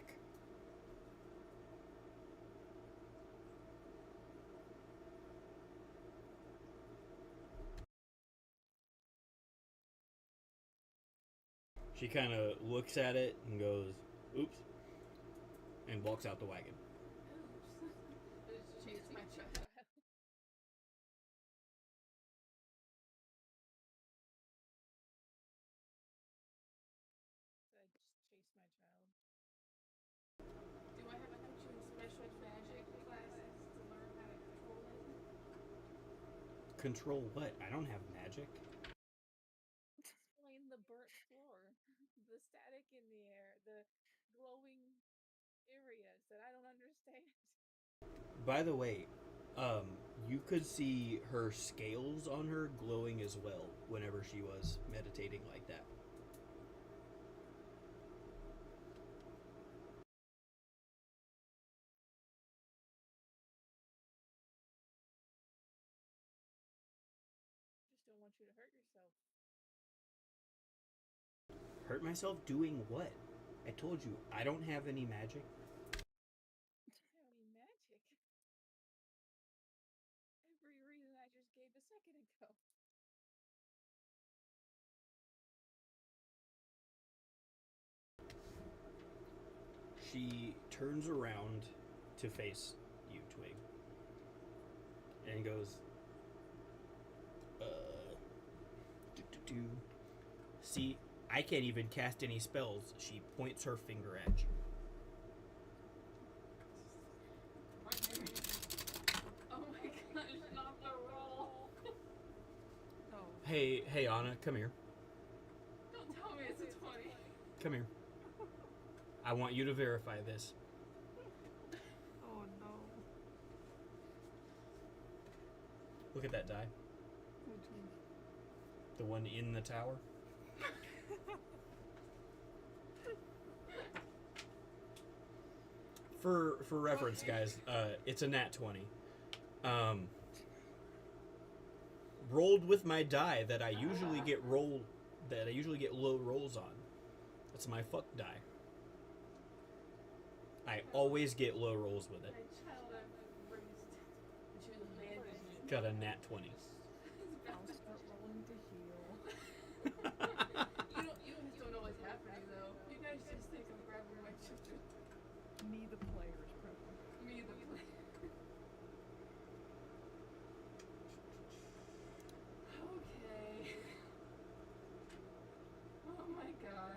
She kind of looks at it and goes, oops, and walks out the wagon. Oops. Chase my child. I just chased my child. Do I have to put you in special magic classes to learn how to control it? Control what? I don't have magic. Explain the burnt floor, the static in the air, the glowing areas that I don't understand. By the way, you could see her scales on her glowing as well whenever she was meditating like that. Just don't want you to hurt yourself. Hurt myself doing what? I told you, I don't have any magic. I don't need magic. Every reason I just gave a second ago. She turns around to face you, Twig, and goes, do. See, I can't even cast any spells. She points her finger at you. Oh my gosh, not the roll. Oh. Hey, Anna, come here. Don't tell me it's a 20. Come here. I want you to verify this. Oh no. Look at that die. Which one? The one in the tower. For reference, guys, it's a nat 20. Rolled with my die that I usually get low rolls on. That's my fuck die. I always get low rolls with it. My child I've raised. But you abandoned it. Got a nat 20. I'll start rolling to heal. You just don't know what's happening though. You guys just think I'm grabbing my children. Me, the player's problem. Me, the player. Okay. Oh my god.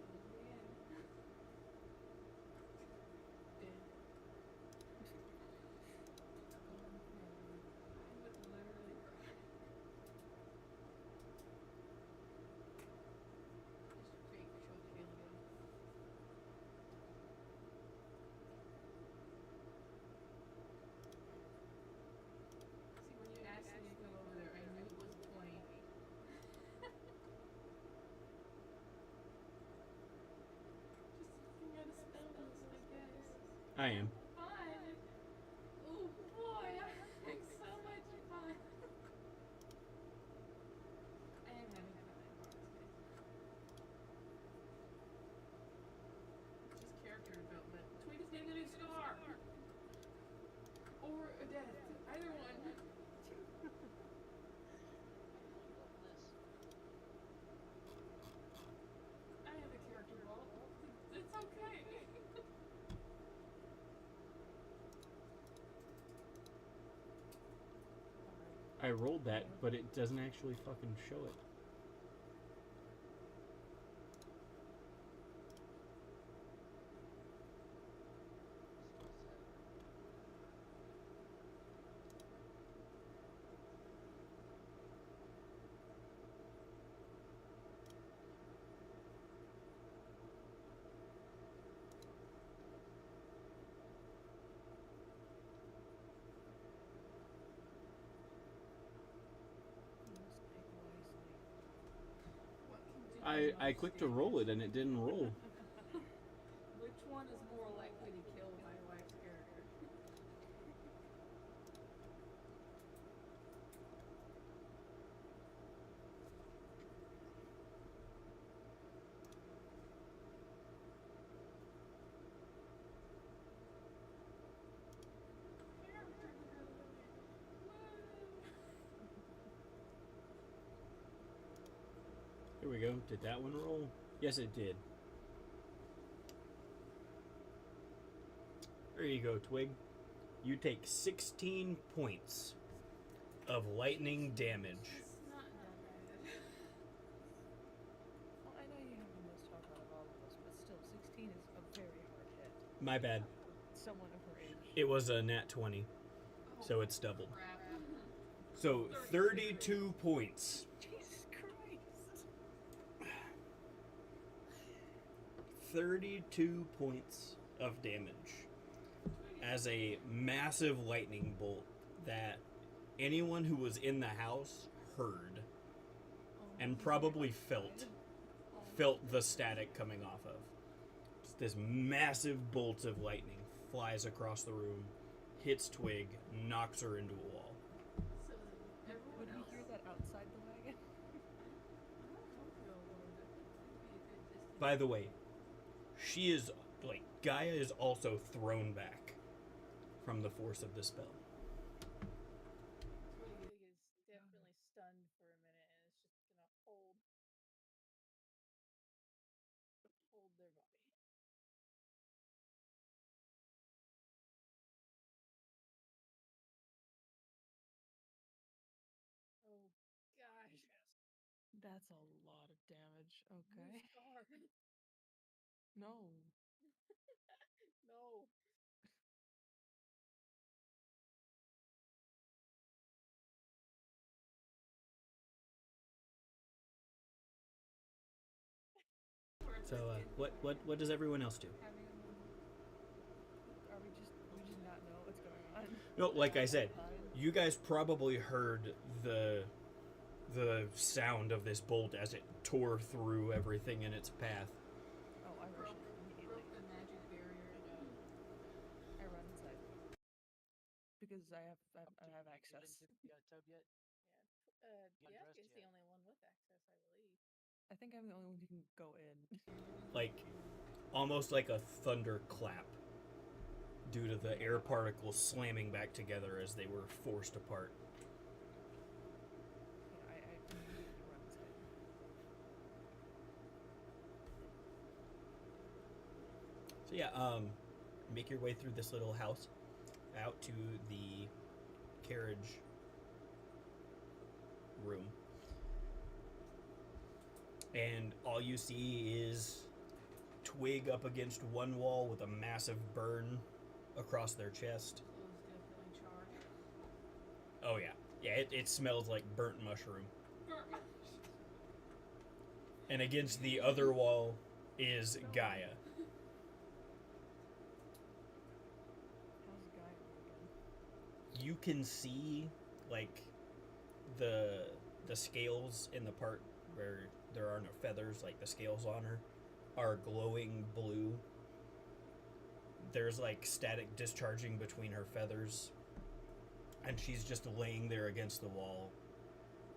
Oh man. Dead. I would literally cry. Just fake choke feeling. See, when you asked me to come over there, I knew it was a point. Just looking at a spell list, I guess. I am. Fun! Oh boy, I'm having so much fun! I am having fun, I promise, guys. It's just character development. Tweet is getting a new scar! Or a death. Either one. I have a character vault. It's okay. I rolled that, but it doesn't actually fucking show it. I clicked to roll it and it didn't roll. Which one is more likely to kill my wife's character? Here we go. Did that one roll? Yes, it did. There you go, Twig. You take 16 points of lightning damage. It's not that bad. Well, I know you have the most health out of all of us, but still, 16 is a very hard hit. My bad. Someone of her age. It was a nat 20, so it's doubled. Crap. So 32 points. Jesus Christ. 32 points of damage as a massive lightning bolt that anyone who was in the house heard and probably felt the static coming off of. Just this massive bolt of lightning flies across the room, hits Twig, knocks her into a wall. So everyone Would we else. hear that outside the wagon? I don't know if you'll load it. Maybe a good distance. By the way, she is, like, Gaia is also thrown back from the force of the spell. Twig is definitely stunned for a minute and it's just gonna hold their body. Oh gosh. That's a lot of damage. Okay. You scar. No. No. So, what does everyone else do? Are we just not know what's going on? No, like I said, you guys probably heard the sound of this bolt as it tore through everything in its path. Oh, I rush it immediately. Broke the magic barrier. I run inside because I have access. You got Toad yet? Yeah. Undressed Jack is the yet. only one with access, I believe. I think I'm the only one who can go in. Like, almost like a thunderclap due to the air particles slamming back together as they were forced apart. Yeah, I immediately run inside. So yeah, make your way through this little house out to the carriage room. And all you see is Twig up against one wall with a massive burn across their chest. Clothes definitely charged. Oh yeah. Yeah, it smells like burnt mushroom. And against the other wall is Gaia. How's Guy again? You can see like the scales in the part where there are no feathers, like the scales on her are glowing blue. There's like static discharging between her feathers, and she's just laying there against the wall,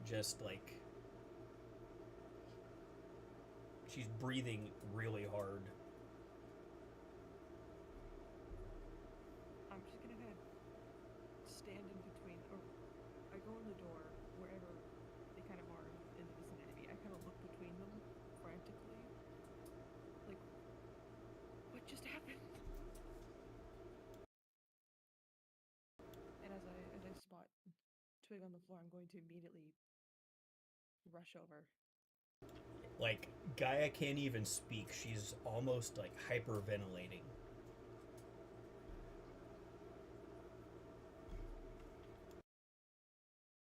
just like she's breathing really hard. I'm just gonna kind of stand in between, or I go in the door wherever they kind of are in the vicinity. I kind of look between them frantically, like, what just happened? And as I spot Twig on the floor, I'm going to immediately rush over. Like Gaia can't even speak. She's almost like hyperventilating.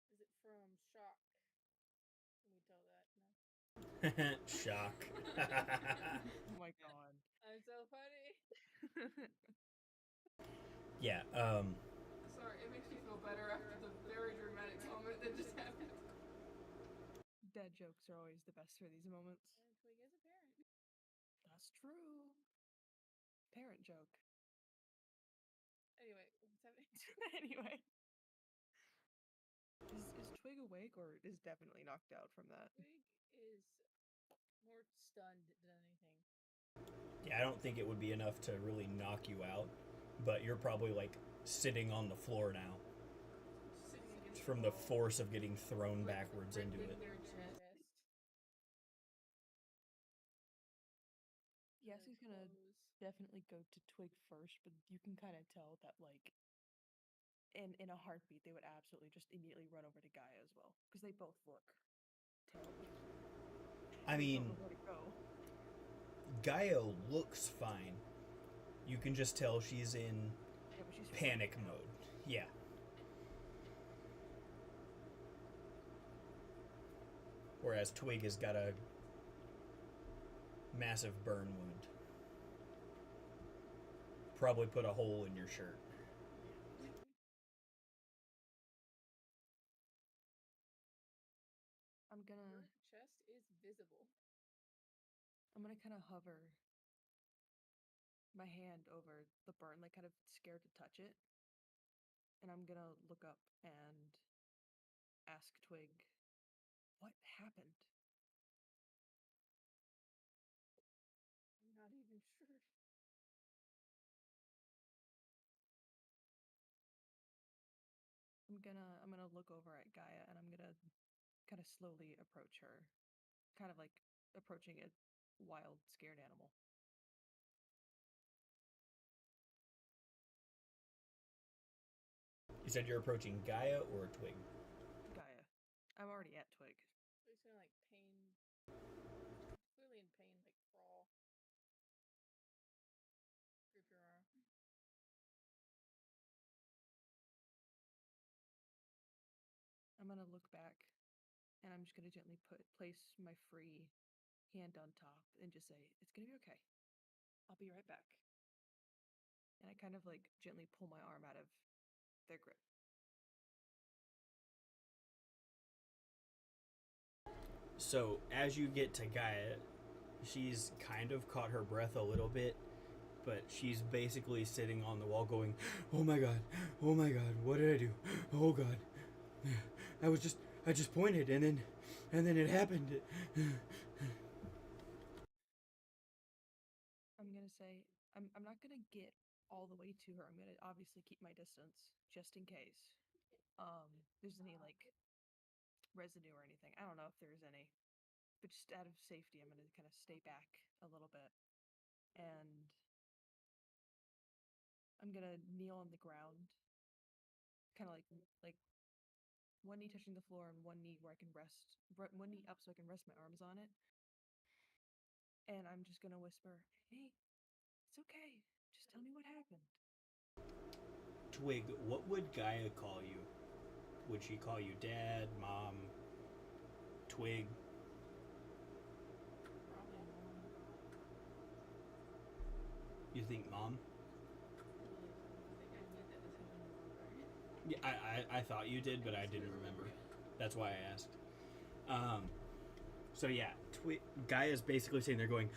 Is it from shock? Can we tell that? No. Shock. Oh my god. I'm so funny. Yeah, Sorry, it makes me feel better after the very dramatic moment that just happened. Dad jokes are always the best for these moments. And Twig is a parent. That's true. Parent joke. Anyway, what's happening? Anyway. Is Twig awake or is definitely knocked out from that? Twig is more stunned than anything. Yeah, I don't think it would be enough to really knock you out, but you're probably like sitting on the floor now Sitting against from the wall, force of getting thrown like, backwards into gripping it. their chest. Yes, their he's gonna clothes. definitely go to Twig first, but you can kind of tell that like in a heartbeat they would absolutely just immediately run over to Gaia as well because they both look terrible. I They mean, don't know where to go. Gaia looks fine. You can just tell she's in Yeah, but she's panic freaking out. mode. Yeah. Whereas Twig has got a massive burn wound. Probably put a hole in your shirt. I'm Your gonna chest is visible. kind of hover my hand over the burn, like kind of scared to touch it. And I'm gonna look up and ask Twig, what happened? I'm not even sure. I'm gonna look over at Gaia and I'm gonna kind of slowly approach her, kind of like approaching a wild, scared animal. You said you're approaching Gaia or Twig? Gaia, I'm already at Twig. Twig's gonna like pain. Clearly in pain, like crawl. Grip your arm. I'm gonna look back and I'm just gonna gently place my free hand on top and just say, it's gonna be okay. I'll be right back. And I kind of like gently pull my arm out of their grip. So, as you get to Gaia, she's kind of caught her breath a little bit, but she's basically sitting on the wall going, oh my god, what did I do? Oh god. I just pointed and then it happened. I'm gonna say, I'm not gonna get all the way to her. I'm gonna obviously keep my distance just in case. There's any like residue or anything. I don't know if there's any, but just out of safety, I'm gonna kind of stay back a little bit, and I'm gonna kneel on the ground, kind of like one knee touching the floor and one knee where I can rest, one knee up so I can rest my arms on it. And I'm just gonna whisper, "Hey, it's okay. Just tell me what happened." Twig, what would Gaia call you? Would she call you Dad, Mom, Twig? Probably mom. You think Mom? I think I knew that this happened before. Yeah, I thought you did, but I didn't remember. That's why I asked. So yeah, Gaia's basically sitting there going,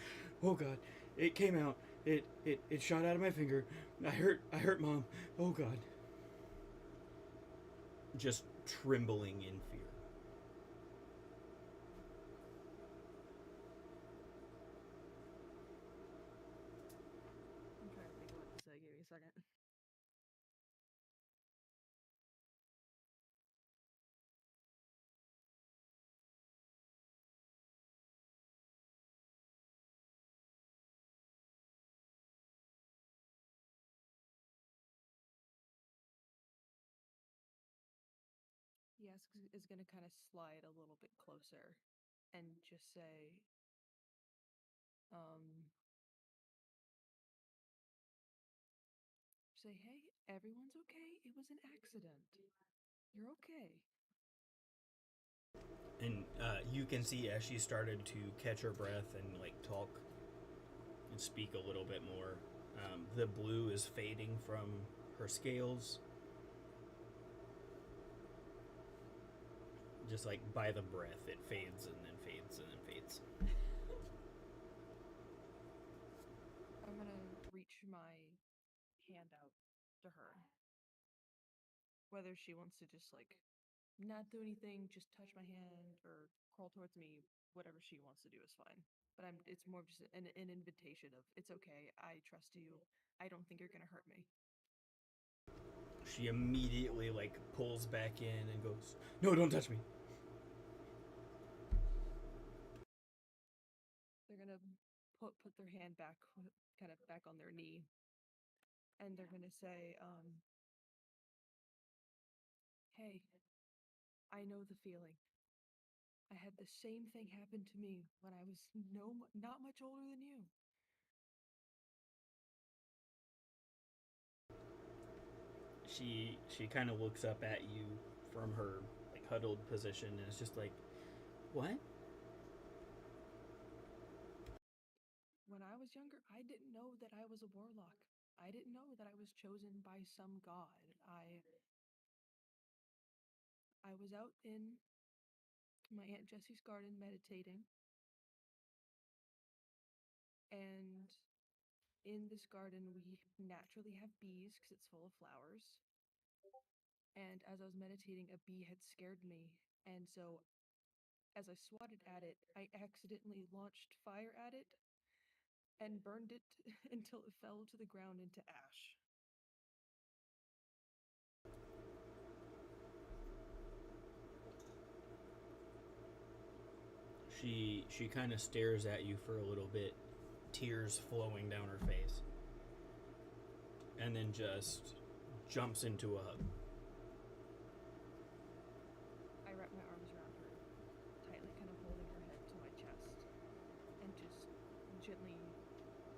"Oh God, it came out. It shot out of my finger. I hurt Mom. Oh God." Just trembling in fear. I'm trying to think of what to say. Give me a second. Yes, is going to kind of slide a little bit closer and just say, hey, everyone's okay. It was an accident. You're okay. And you can see as she started to catch her breath and like talk and speak a little bit more, the blue is fading from her scales. Just like by the breath, it fades and then fades and then fades. I'm gonna reach my hand out to her. Whether she wants to just like not do anything, just touch my hand or crawl towards me, whatever she wants to do is fine. But it's more of just an invitation of it's okay, I trust you. I don't think you're gonna hurt me. She immediately like pulls back in and goes, "No, don't touch me." They're gonna put their hand back, kind of back on their knee, and they're gonna say, "Hey, I know the feeling. I had the same thing happen to me when I was not much older than you." She kind of looks up at you from her like huddled position and is just like, "What?" When I was younger, I didn't know that I was a warlock. I didn't know that I was chosen by some god. I was out in my Aunt Jessie's garden meditating, and in this garden we naturally have bees because it's full of flowers. And as I was meditating, a bee had scared me, and so as I swatted at it, I accidentally launched fire at it and burned it until it fell to the ground into ash. She kind of stares at you for a little bit, tears flowing down her face, and then just jumps into a hug. I wrap my arms around her, tightly kind of holding her head to my chest, and just gently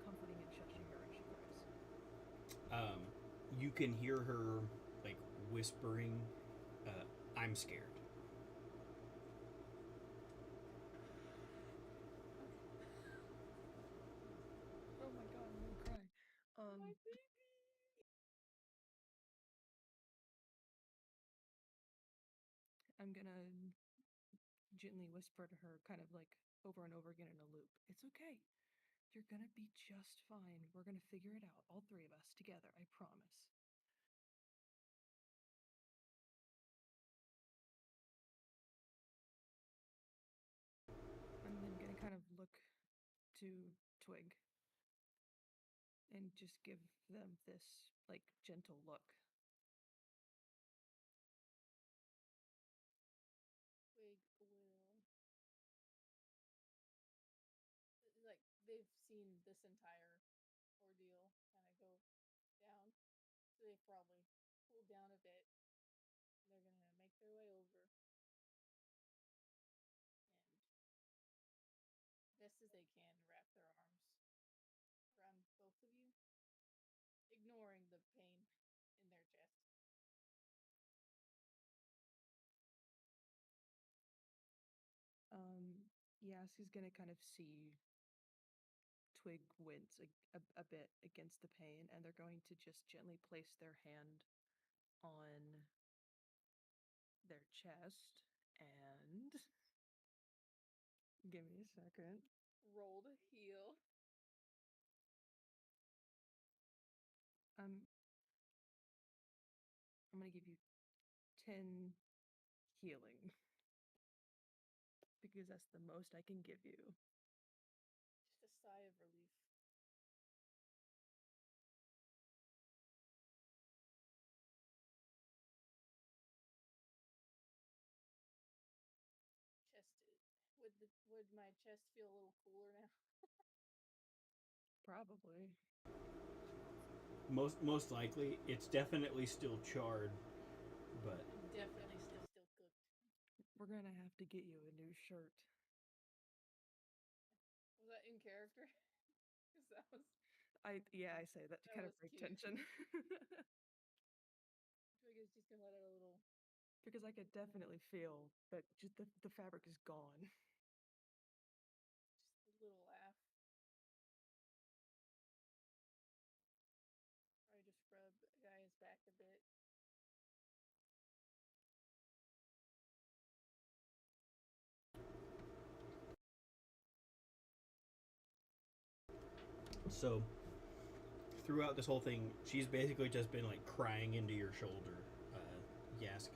comforting and shushing her as she cries. You can hear her like whispering, "I'm scared." Oh my god, I'm gonna cry. My baby. I'm gonna gently whisper to her, kind of like over and over again in a loop. It's okay. You're gonna be just fine. We're gonna figure it out, all three of us together, I promise. I'm then gonna kind of look to Twig and just give them this like gentle look. Twig will like they've seen this entire ordeal kind of go down. So they've probably cooled down a bit. They're gonna make their way over and best as they can wrap their arms around both of you, ignoring the pain in their chest. Yassi's gonna kind of see Twig wince a bit against the pain, and they're going to just gently place their hand on their chest and give me a second. Roll to heal. I'm I'm gonna give you 10 healing because that's the most I can give you. Just a sigh of relief. Chest would my chest feel a little cooler now? Probably. Most likely, it's definitely still charred, but Definitely still cooked. We're gonna have to get you a new shirt. Was that in character? Because that was I say that to that kind of was break cute. tension. Twig is just gonna let out a little, Because I could definitely feel that just the fabric is gone. just a little laugh. Probably just rub Gaia's back a bit. So throughout this whole thing, she's basically just been like crying into your shoulder, Yask.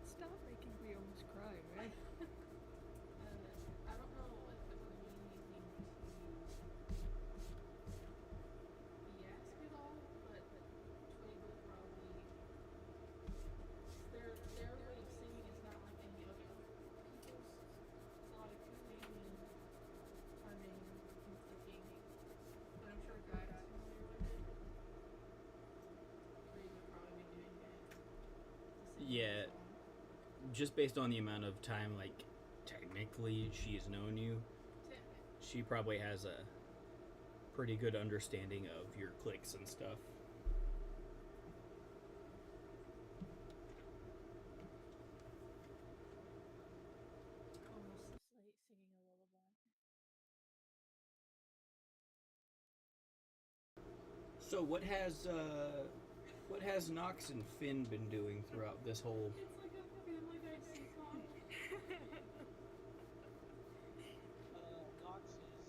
Stop making me almost cry, man. I don't know if it would mean anything to Yask at all, but Twig would probably. Their way of singing is not like any other people's. It's a lot of cooing and humming and clicking. But I'm sure Guy's familiar with it. Twig would probably be doing that. To sing Yeah, the song. just based on the amount of time, like technically she's known you, she probably has a pretty good understanding of your clicks and stuff. Almost like singing a lullaby. So what has Nox and Finn been doing throughout this whole? It's like a Family Guy sitcom. Knox is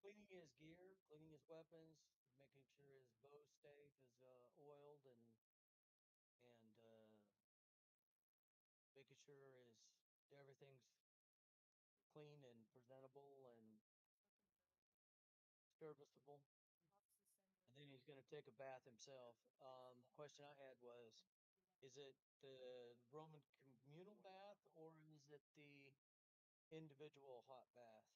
cleaning his gear, cleaning his weapons, making sure his bow stave is oiled and making sure everything's clean and presentable and serviceable. And then he's going to take a bath himself. The question I had was, is it the Roman communal bath or is it the individual hot bath?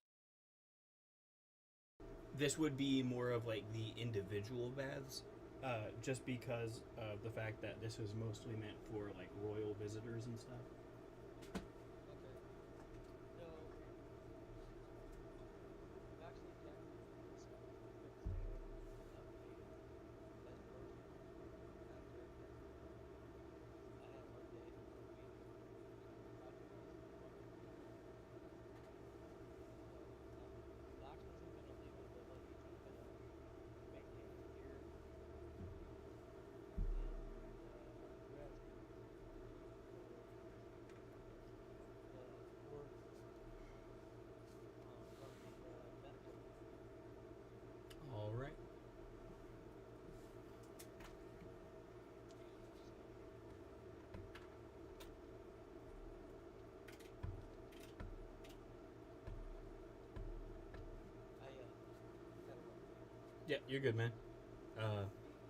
This would be more of like the individual baths, just because of the fact that this is mostly meant for like royal visitors and stuff. Okay. So, I'm actually tempted to do this one because they have enough data as person after I have enough data for a week talking about this with Mark. So, Knox isn't going to leave the village. He's going to maintain the gear and rest for the word from the medical. All right. I gotta run. Yeah, you're good, man.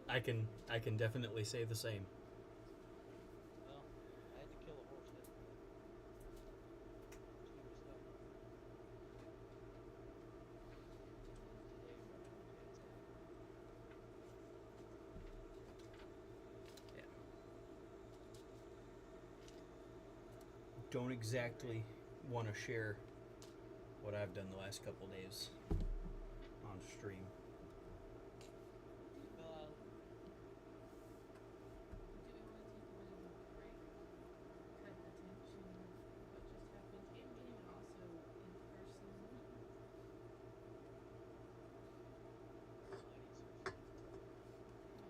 I can definitely say the same. Well, I had to kill a horse yesterday. She was stubborn. And today we're gonna chance that. Yeah. Don't exactly want to share what I've done the last couple days on stream. Well, Do we want to take a bit of a break? Cut attention what just happened in game and also in person. I need some sleep.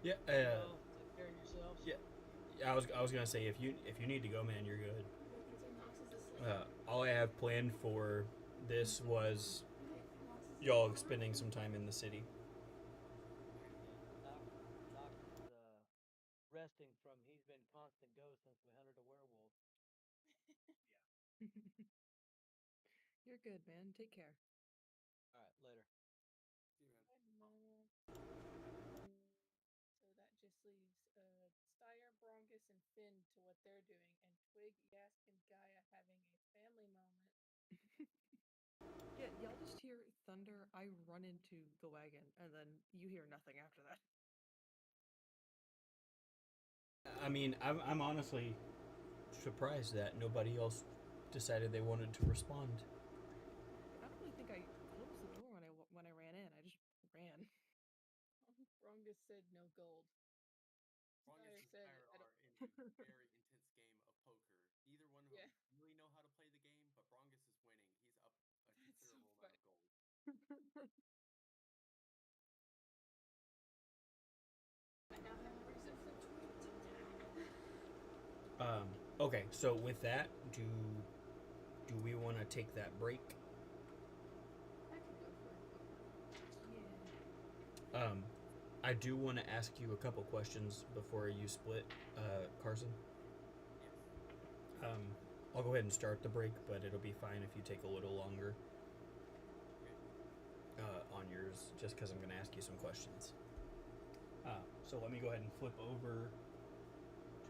Yeah. Well, take care of yourselves. Yeah. I was gonna say if you need to go, man, you're good. So Knox is asleep. All I have planned for this was Knox is y'all asleep. spending some time in the city. Yeah, Knox is resting from. He's been constant ghost since we hunted a werewolf. You're good, man. Take care. All right, later. See you, man. Mama. So that just leaves Styre, Brongus, and Finn to what they're doing, and Twig, Yask, and Gaia having a family moment. Yeah, y'all just hear thunder. I run into the wagon, and then you hear nothing after that. I mean, I'm honestly surprised that nobody else decided they wanted to respond. I don't really think I closed the door when I ran in. I just ran. Brongus said no gold. Brongus Styre and said, Tyre I are don't. in a very intense game of poker. Neither one of them Yeah. really know how to play the game, but Brongus is winning. He's up a That's so considerable amount of gold. I now have a reason for Twig to die. So with that, do we want to take that break? I could go for it. Yeah. I do want to ask you a couple questions before you split, Carson. I'll go ahead and start the break, but it'll be fine if you take a little longer on yours, just because I'm going to ask you some questions. So let me go ahead and flip over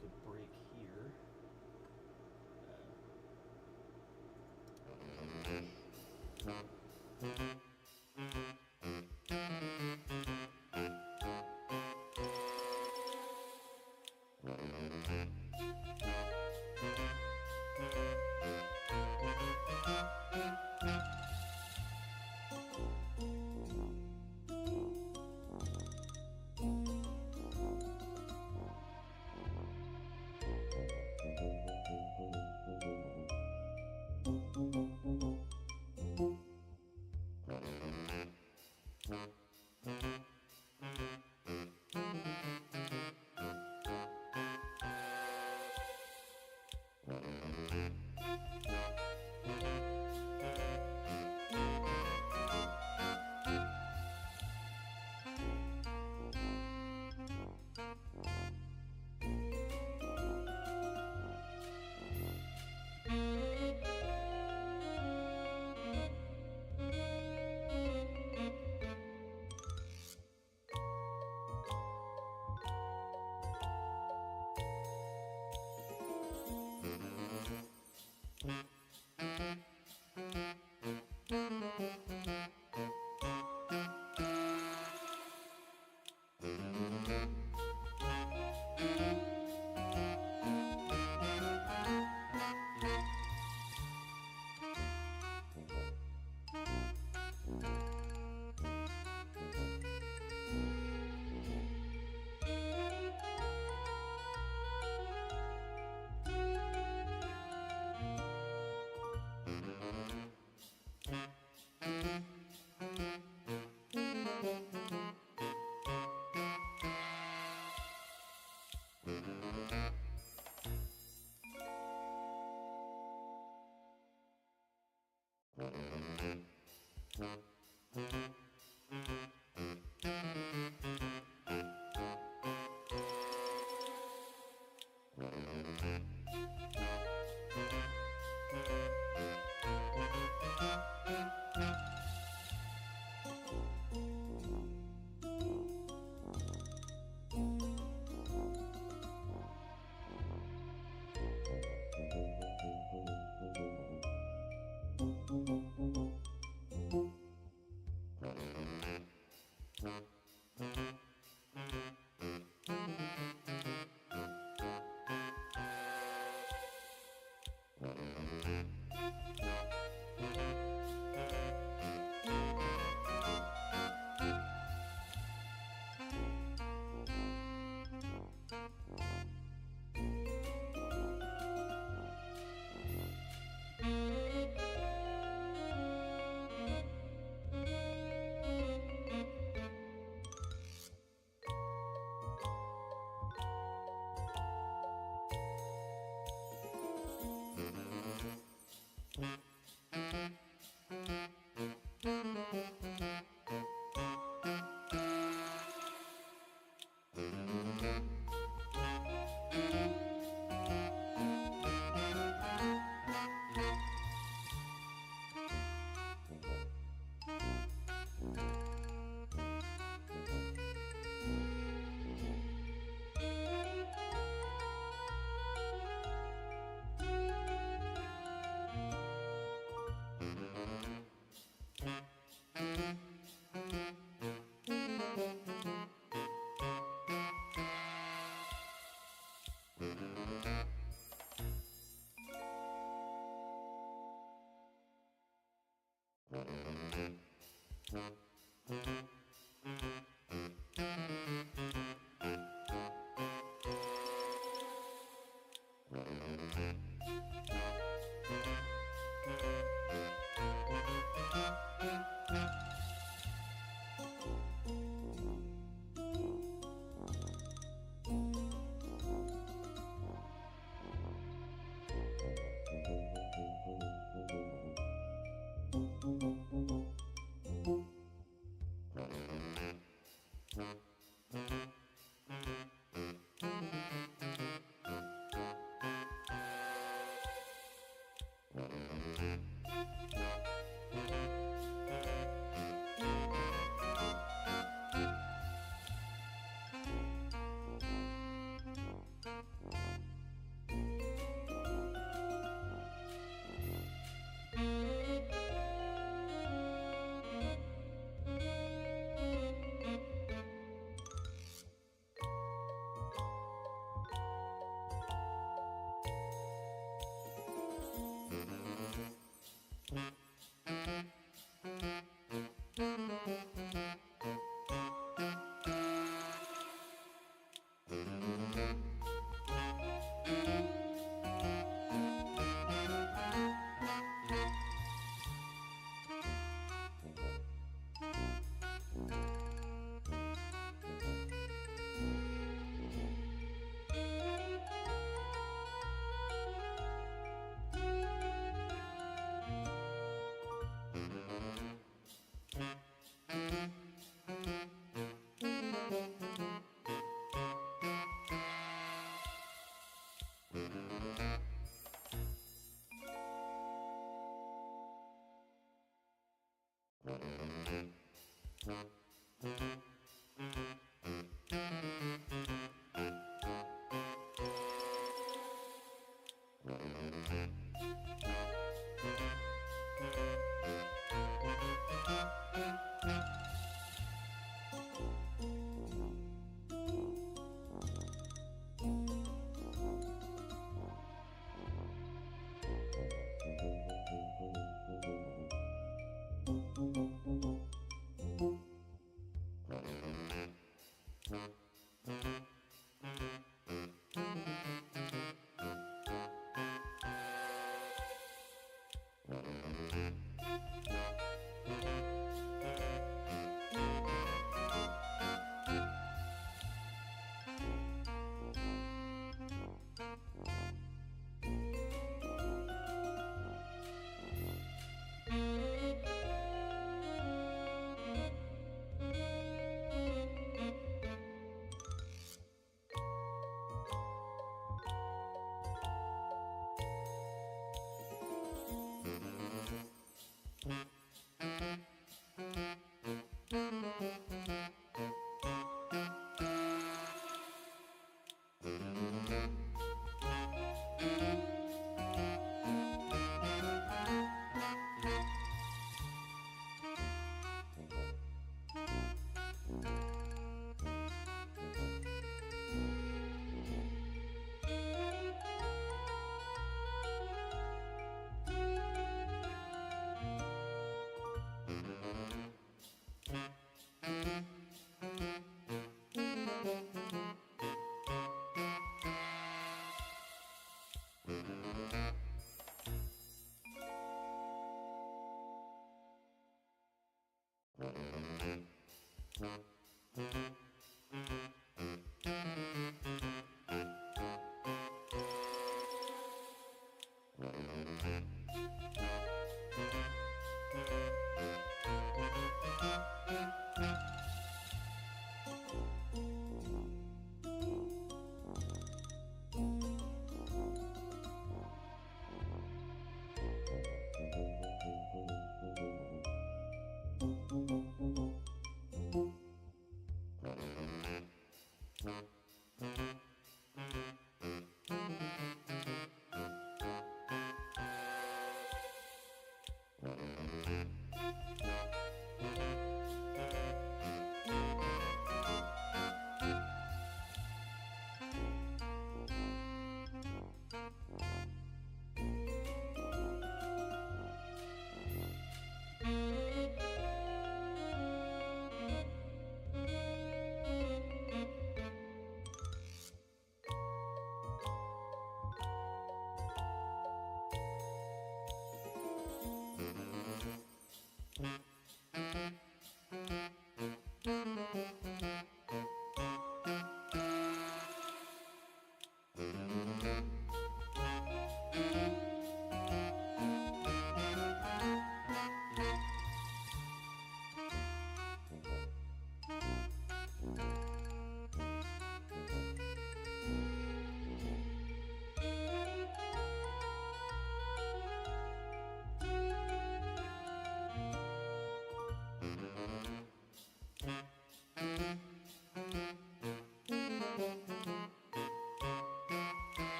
to the break here.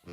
So,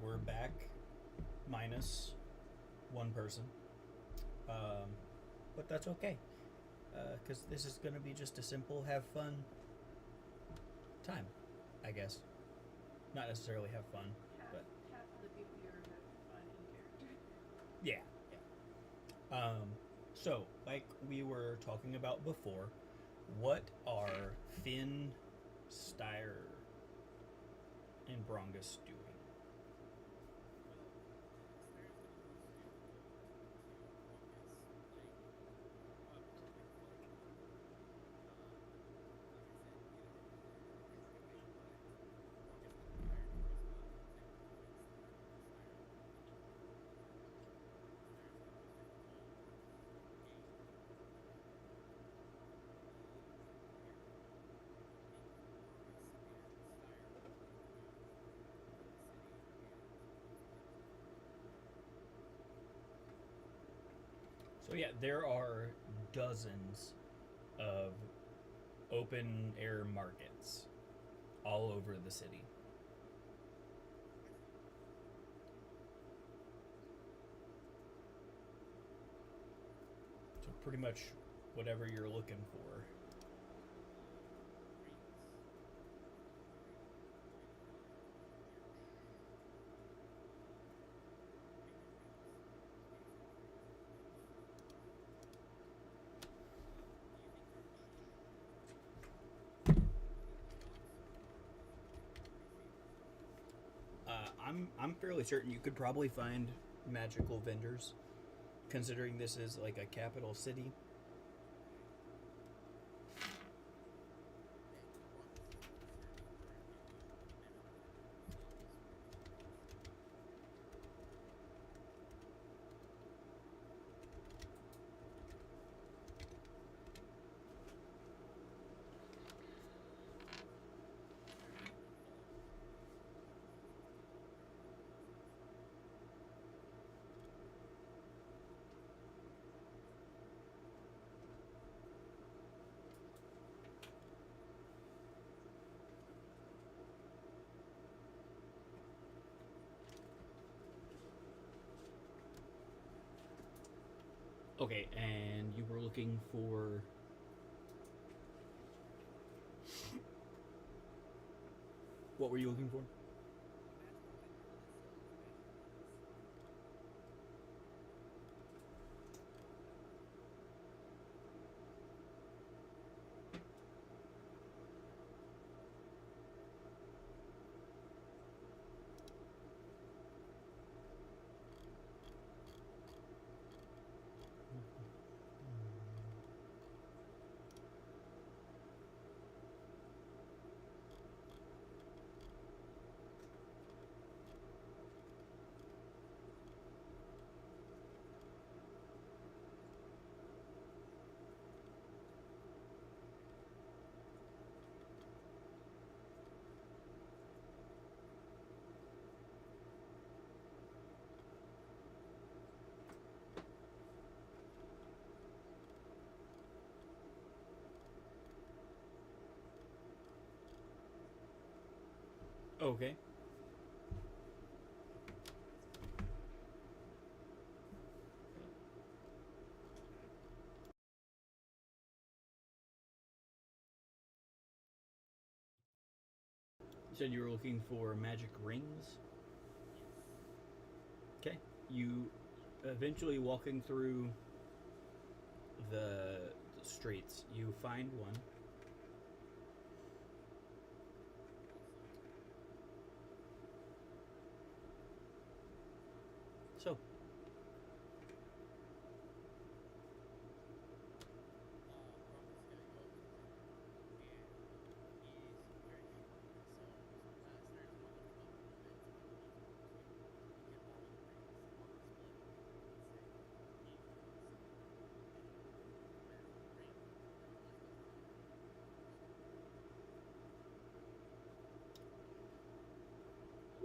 we're back, minus one person. But that's okay, because this is going to be just a simple, have fun time, I guess. Not necessarily have fun, but Half of the people here have fun in character. yeah, yeah. So, like we were talking about before, what are Finn, Styr, and Brongus doing? So yeah, there are dozens of open air markets all over the city. pretty much whatever you're looking for. I'm fairly certain you could probably find magical vendors, considering this is like a capital city. Okay, and you were looking for. What were you looking for? Okay. You said you were looking for magic rings? Okay. You eventually walking through the streets, you find one. So,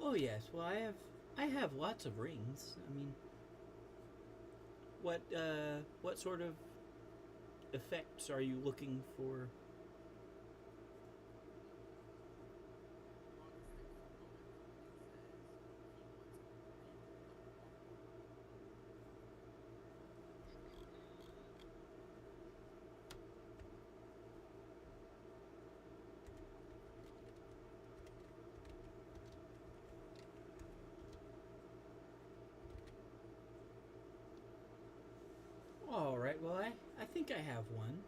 oh yes. Well, I have lots of rings. I mean, what sort of effects are you looking for? All right. Well, I think I have one.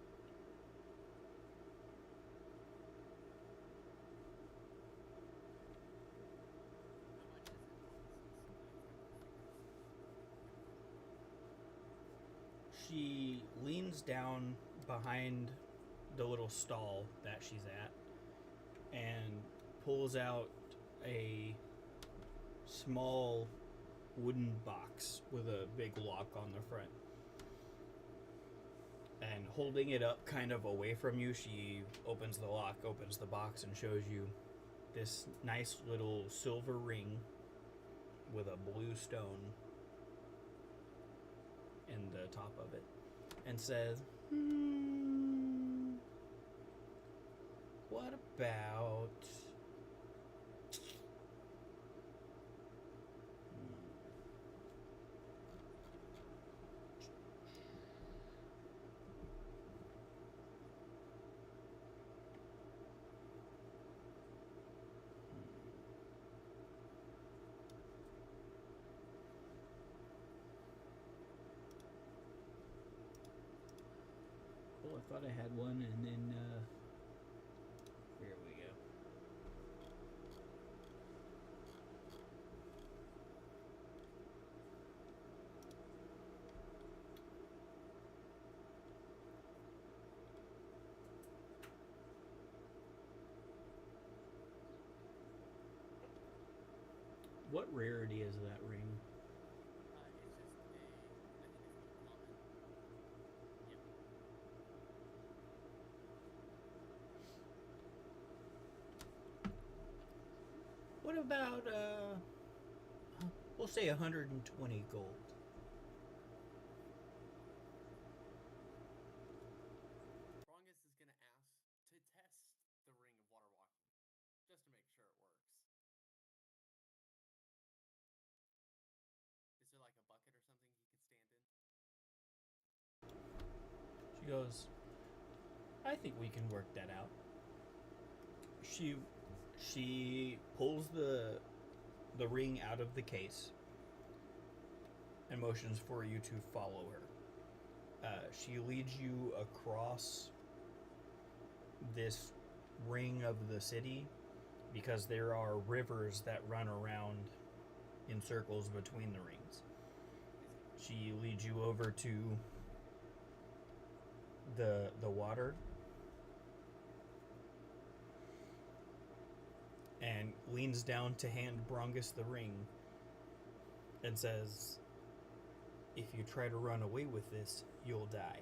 She leans down behind the little stall that she's at and pulls out a small wooden box with a big lock on the front. And holding it up kind of away from you, she opens the lock, opens the box, and shows you this nice little silver ring with a blue stone in the top of it, and says, what about thought I had one, and then here we go. What rarity is that ring? It's just a, I think it's really common. What about we'll say 120 gold. Brongus is gonna ask to test the ring of water walking, just to make sure it works. Is there like a bucket or something he can stand in? She goes, I think we can work that out. She pulls the ring out of the case and motions for you to follow her. She leads you across this ring of the city because there are rivers that run around in circles between the rings. She leads you over to the water and leans down to hand Brongus the ring and says, if you try to run away with this, you'll die,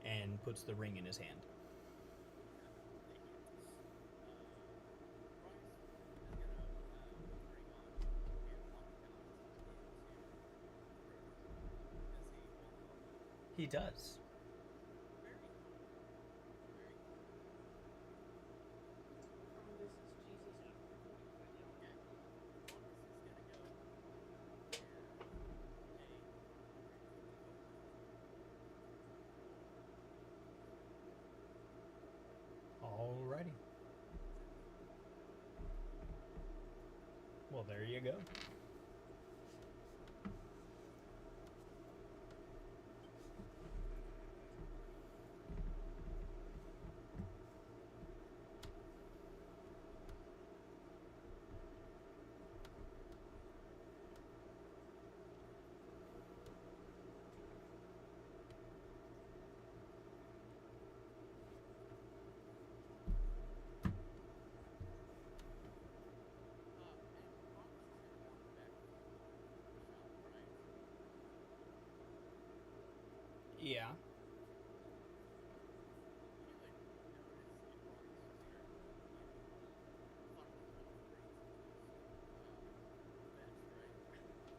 and puts the ring in his hand. He does. This is Jesus after 45 years. Alrighty. Well, there you go. Yeah.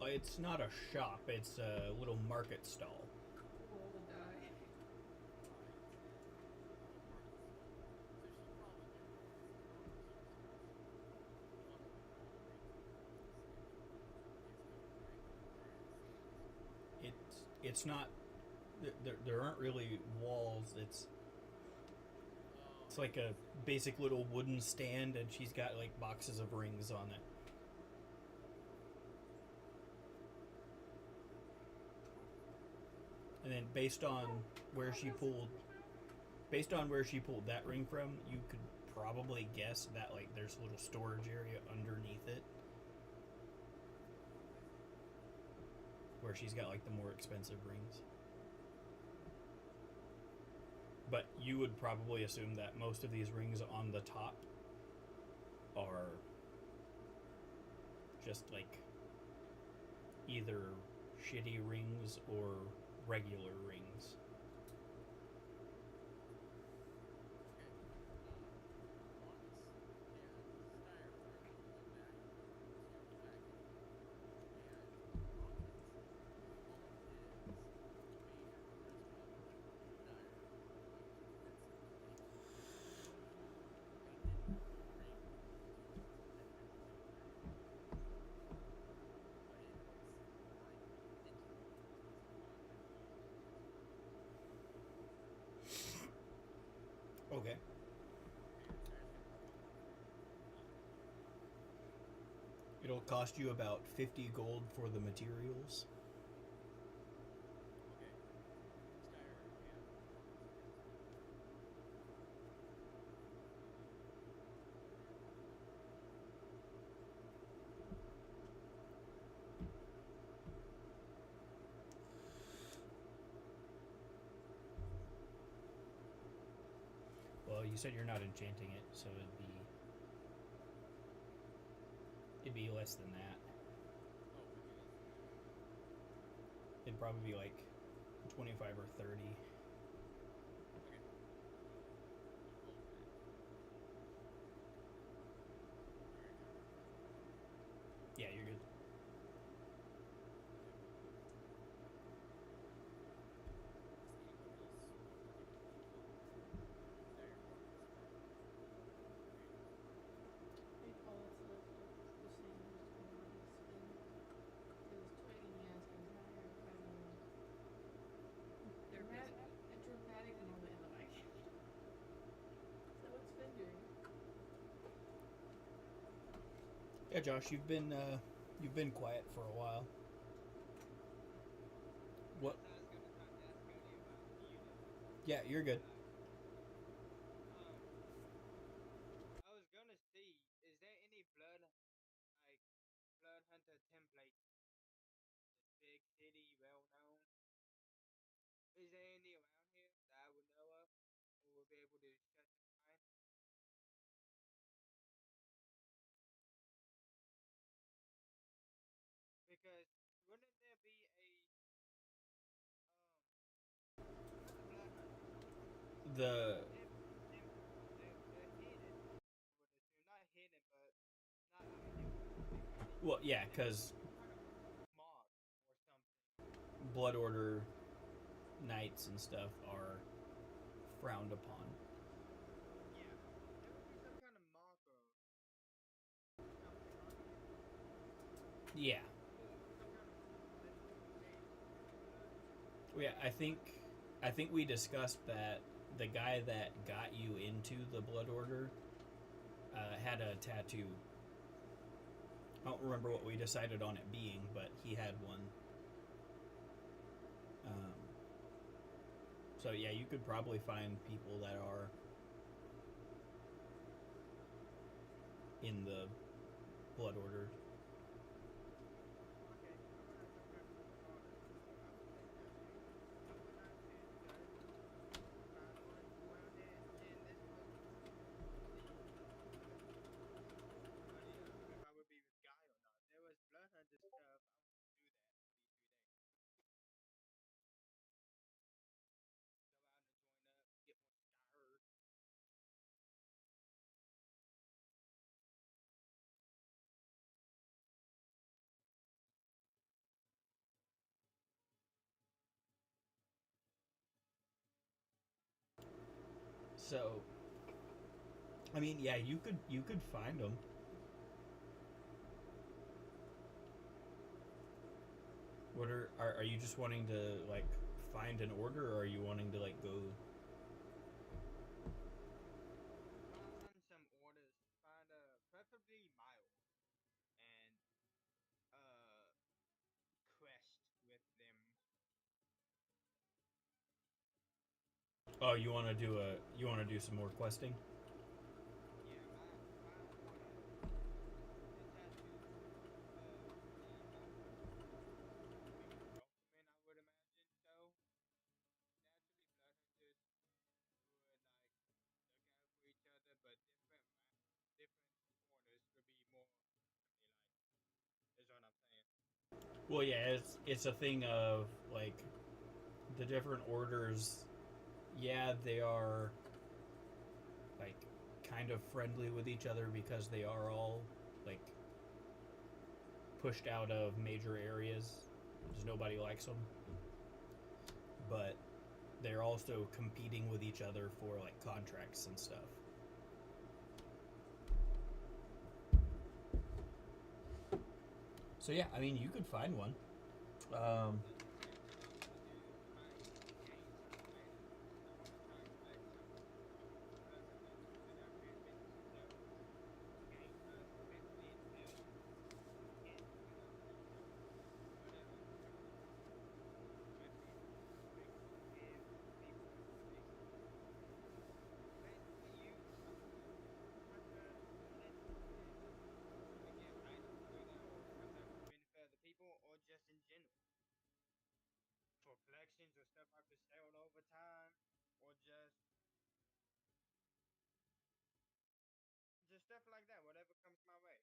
It's not a shop, it's a little market stall. Roll the die. It's not. There aren't really walls. It's like a basic little wooden stand, and she's got like boxes of rings on it. And then based on where she pulled that ring from, you could probably guess that like there's a little storage area underneath it where she's got like the more expensive rings. But you would probably assume that most of these rings on the top are just like either shitty rings or regular rings. Okay. It'll cost you about 50 gold for the materials. said you're not enchanting it, so it'd be less than that. Oh, it'd be less than that. It'd probably be like 25 or 30. Okay. I'll go with that. All right, now. Yeah, you're good. Okay. Does anybody else want to do anything? Is that your progress bar? Okay. I think all that's left of the same is to go on and spin his twig and he has a entire They're busy. a dramatic moment in the mic. So what's Finn doing? Yeah, Josh, you've been quiet for a while. What? I was gonna ask Cody about the unit. Yeah, you're good. I was gonna see, is there any like blood hunter template that's big city, well known? Is there any around here that I would know of, or will be able to search and find? Because wouldn't there be not a blood hunter? The They're hidden. I would assume not hidden, but not. I mean, they wouldn't be really well, yeah, hidden. because Some kind of mob or something. Blood Order knights and stuff are frowned upon. Yeah, there would be some kind of mark or something on here, Yeah, or some kind of symbol made with blood. yeah. I think we discussed that the guy that got you into the Blood Order had a tattoo. I don't remember what Okay. we decided on it being, but he had one. Um, so yeah, you could probably find people that are in the Blood Order. Okay, I would have some kind of mark or symbol. I would take that too. I would like to search and find one around here. And this would see if I would be with Guy or not. There was blood hunter stuff. I want to do that for these 3 days. Go out and join up, get more scars. So, I mean, yeah, you could find them. What are you just wanting to like find an order, or are you wanting to like go? Find some orders. Find preferably my orders and uh quest with them. Oh, you want to do some more questing? Yeah, my order. The tattoos would be my order. Maybe the Roman, I would imagine. So naturally, blood hunters would like look out for each other, but different orders would be more friendly. Like, is what I'm saying. Well, yeah, it's a thing of like the different orders. Yeah, they are like kind of friendly with each other because they are all like pushed out of major areas because nobody likes them. But they're also competing with each other for like contracts and stuff. So yeah, I mean, you could find one. That's okay. I want to try and gain some awareness because I want to try and collect some residents that I can eventually know, gain trust, eventually intel, get whatever weapons I can give people information. Basically, use hunter knowledge to get items further or sometimes to benefit other people or just in general for collections or stuff I could sell over time or just that. Whatever comes my way.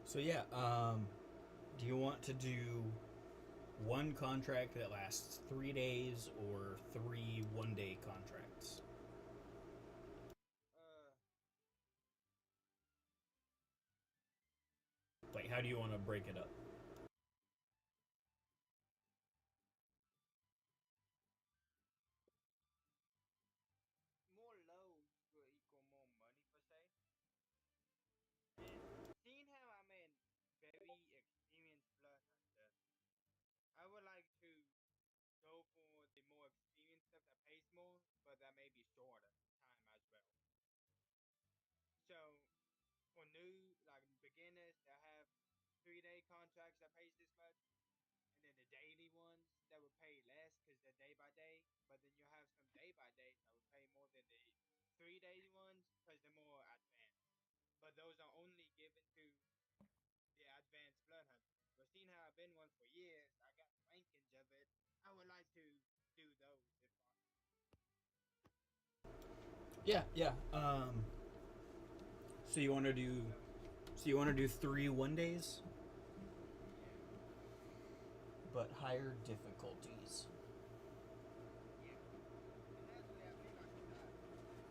So yeah, do you want to do one contract that lasts 3 days or three one-day contracts? Uh, Like, how do you want to break it up? more loads will equal more money per se. And seeing how I'm a very experienced blood hunter, I would like to go for the more experienced stuff that pays more, but that may be shorter time as well. So for new like beginners that have 3 day contracts that pays this much, and then the daily ones that would pay less because they're day by day, but then you have some day by days that would pay more than the 3 day ones because they're more advanced. But those are only given to the advanced blood hunters. But seeing how I've been one for years, I got rankings of it. I would like to do those if possible. Yeah, yeah. So you want to do so you want to do 3 1 days, Yeah, but higher difficulties. yeah. And naturally, I think I could die in the middle of them.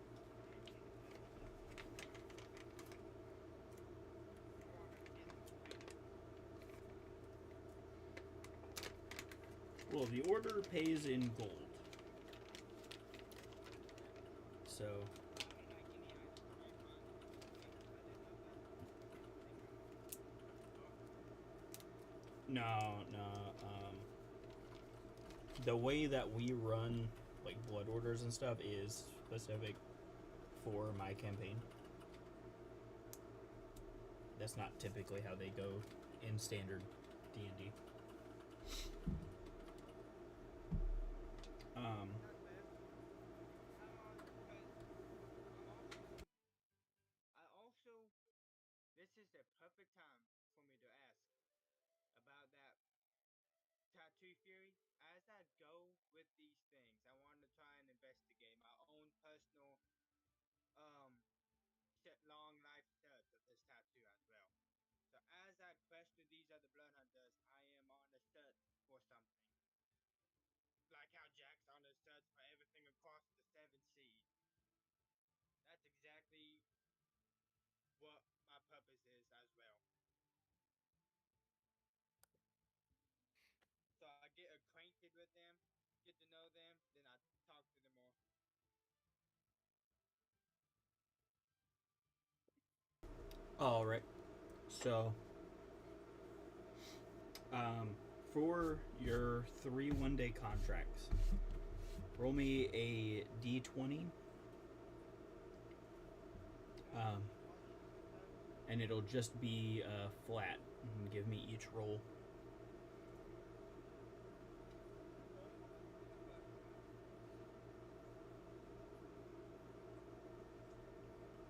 I want to get them completed. Well, the order pays in gold. So I mean, like any item, right? Mine too. Okay, I didn't know that. I think I lost it. no, no. The way that we run like blood orders and stuff is specific for my campaign. That's not typically how they go in standard D&D. Um, That's fair. How long? Because I'm also, I also, this is the perfect time for me to ask about that tattoo fury. As I go with these things, I want to try and investigate my own personal, um, long life search of this tattoo as well. So as I quest through these other blood hunters, I am on the search for something. Like how Jack's on the search for everything across the seven seas. That's exactly what my purpose is as well. So I get acquainted with them, get to know them, then I talk to them more. all right. So, um, for your 3 1 day contracts, roll me a d20, um, All these blood types. and it'll just be flat. Give me each roll.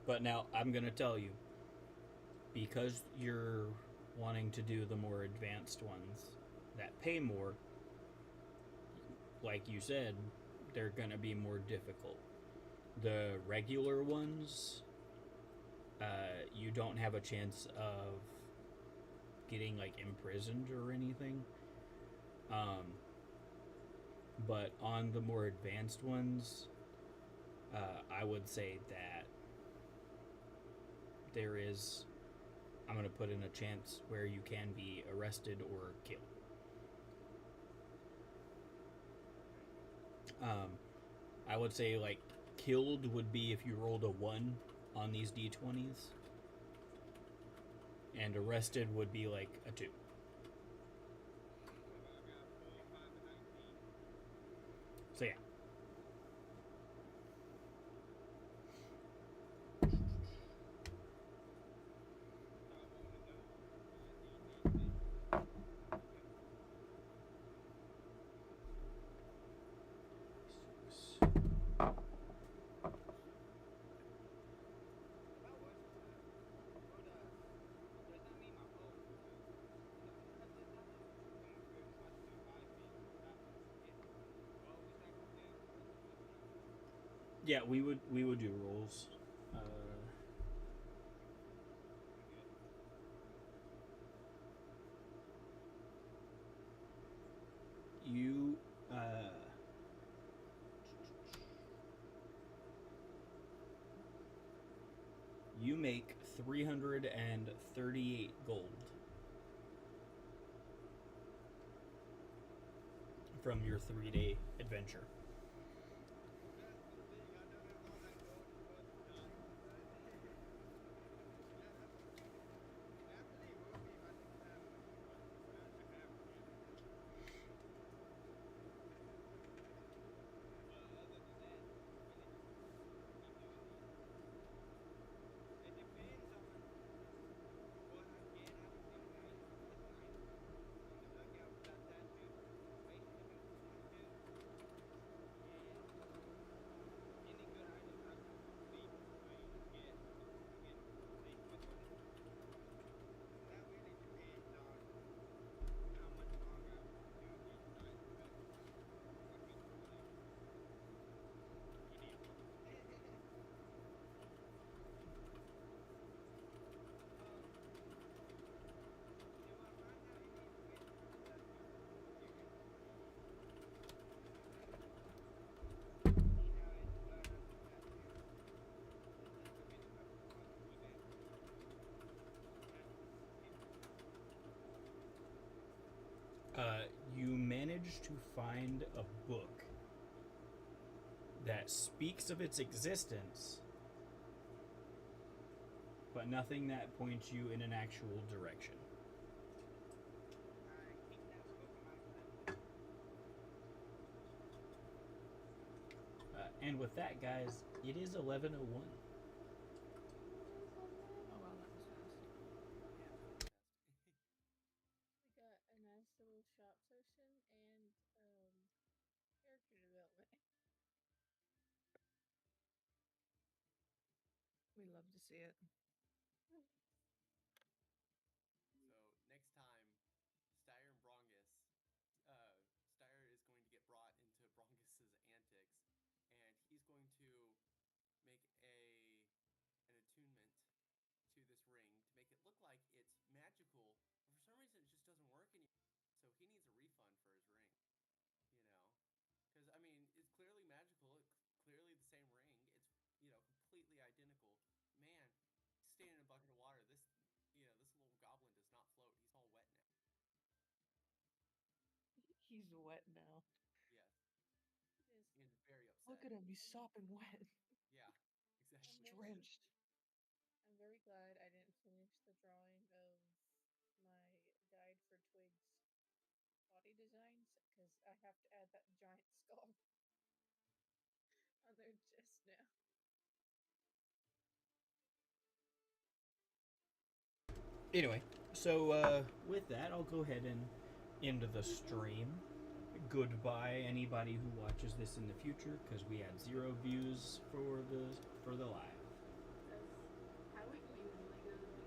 But now I'm gonna tell you, because you're wanting to do the more advanced ones that pay more, like you said, they're gonna be more difficult. The regular ones, you don't have a chance of getting like imprisoned or anything. Um, but on the more advanced ones, I would say that there is. I'm gonna put in a chance where you can be arrested or killed. Okay. Um, I would say like killed would be if you rolled a 1 on these d20s, and arrested would be like a 2. Well, I got 4, 5, and 19. So yeah. So I want to know my D&D thing. Okay. If I was to die, does that mean my whole crew? Because it's not just someone could want to survive me without getting rolls that could kill, or is it just me? Yeah, we would do rolls. make 338 gold from your 3-day adventure. That's the thing. I noticed all that gold is worth dying, but actually it will be my next time when I have really good gold. But other than that, I really don't keep doing these. It depends on what I get out of them nights. It's nice on the lookout for that tattoo, based about the tattoo, and any good items I can leave behind or get, I get at least with them. So that really depends on how much longer I want to do each night, but I can really get in on it. Um, do I find out any information on the tattoo before giving see how it's the tattoo? Is that the video I should watch for that? Tattoo history. You manage to find a book that speaks of its existence, but nothing that points you in an actual direction. I keep that book in my collection. And with that, guys, it is 11:01. Oh wow, that was fast. Yeah, that was fast. We got a nice little shop session and character development. We love to see it. So next time, Styr and Brongus, Styr is going to get brought into Brongus's antics, and he's going to make an attunement to this ring to make it look like it's magical, but for some reason it just doesn't work anymore. So he needs a refund for his ring, you know, because I mean it's clearly magical, clearly the same ring. It's completely identical. Man, he's staying in a bucket of water. This little goblin does not float. He's all wet now. He's wet now. Yes, Yes, he is very upset. Look at him. He's sopping wet. Yeah, He's exactly. drenched. I'm very glad I didn't finish the drawing of my guide for Twig's body designs because I have to add that giant skull on their chest now. Anyway, so with that, I'll go ahead and end the stream. Goodbye, anybody who watches this in the future, because we had 0 views for the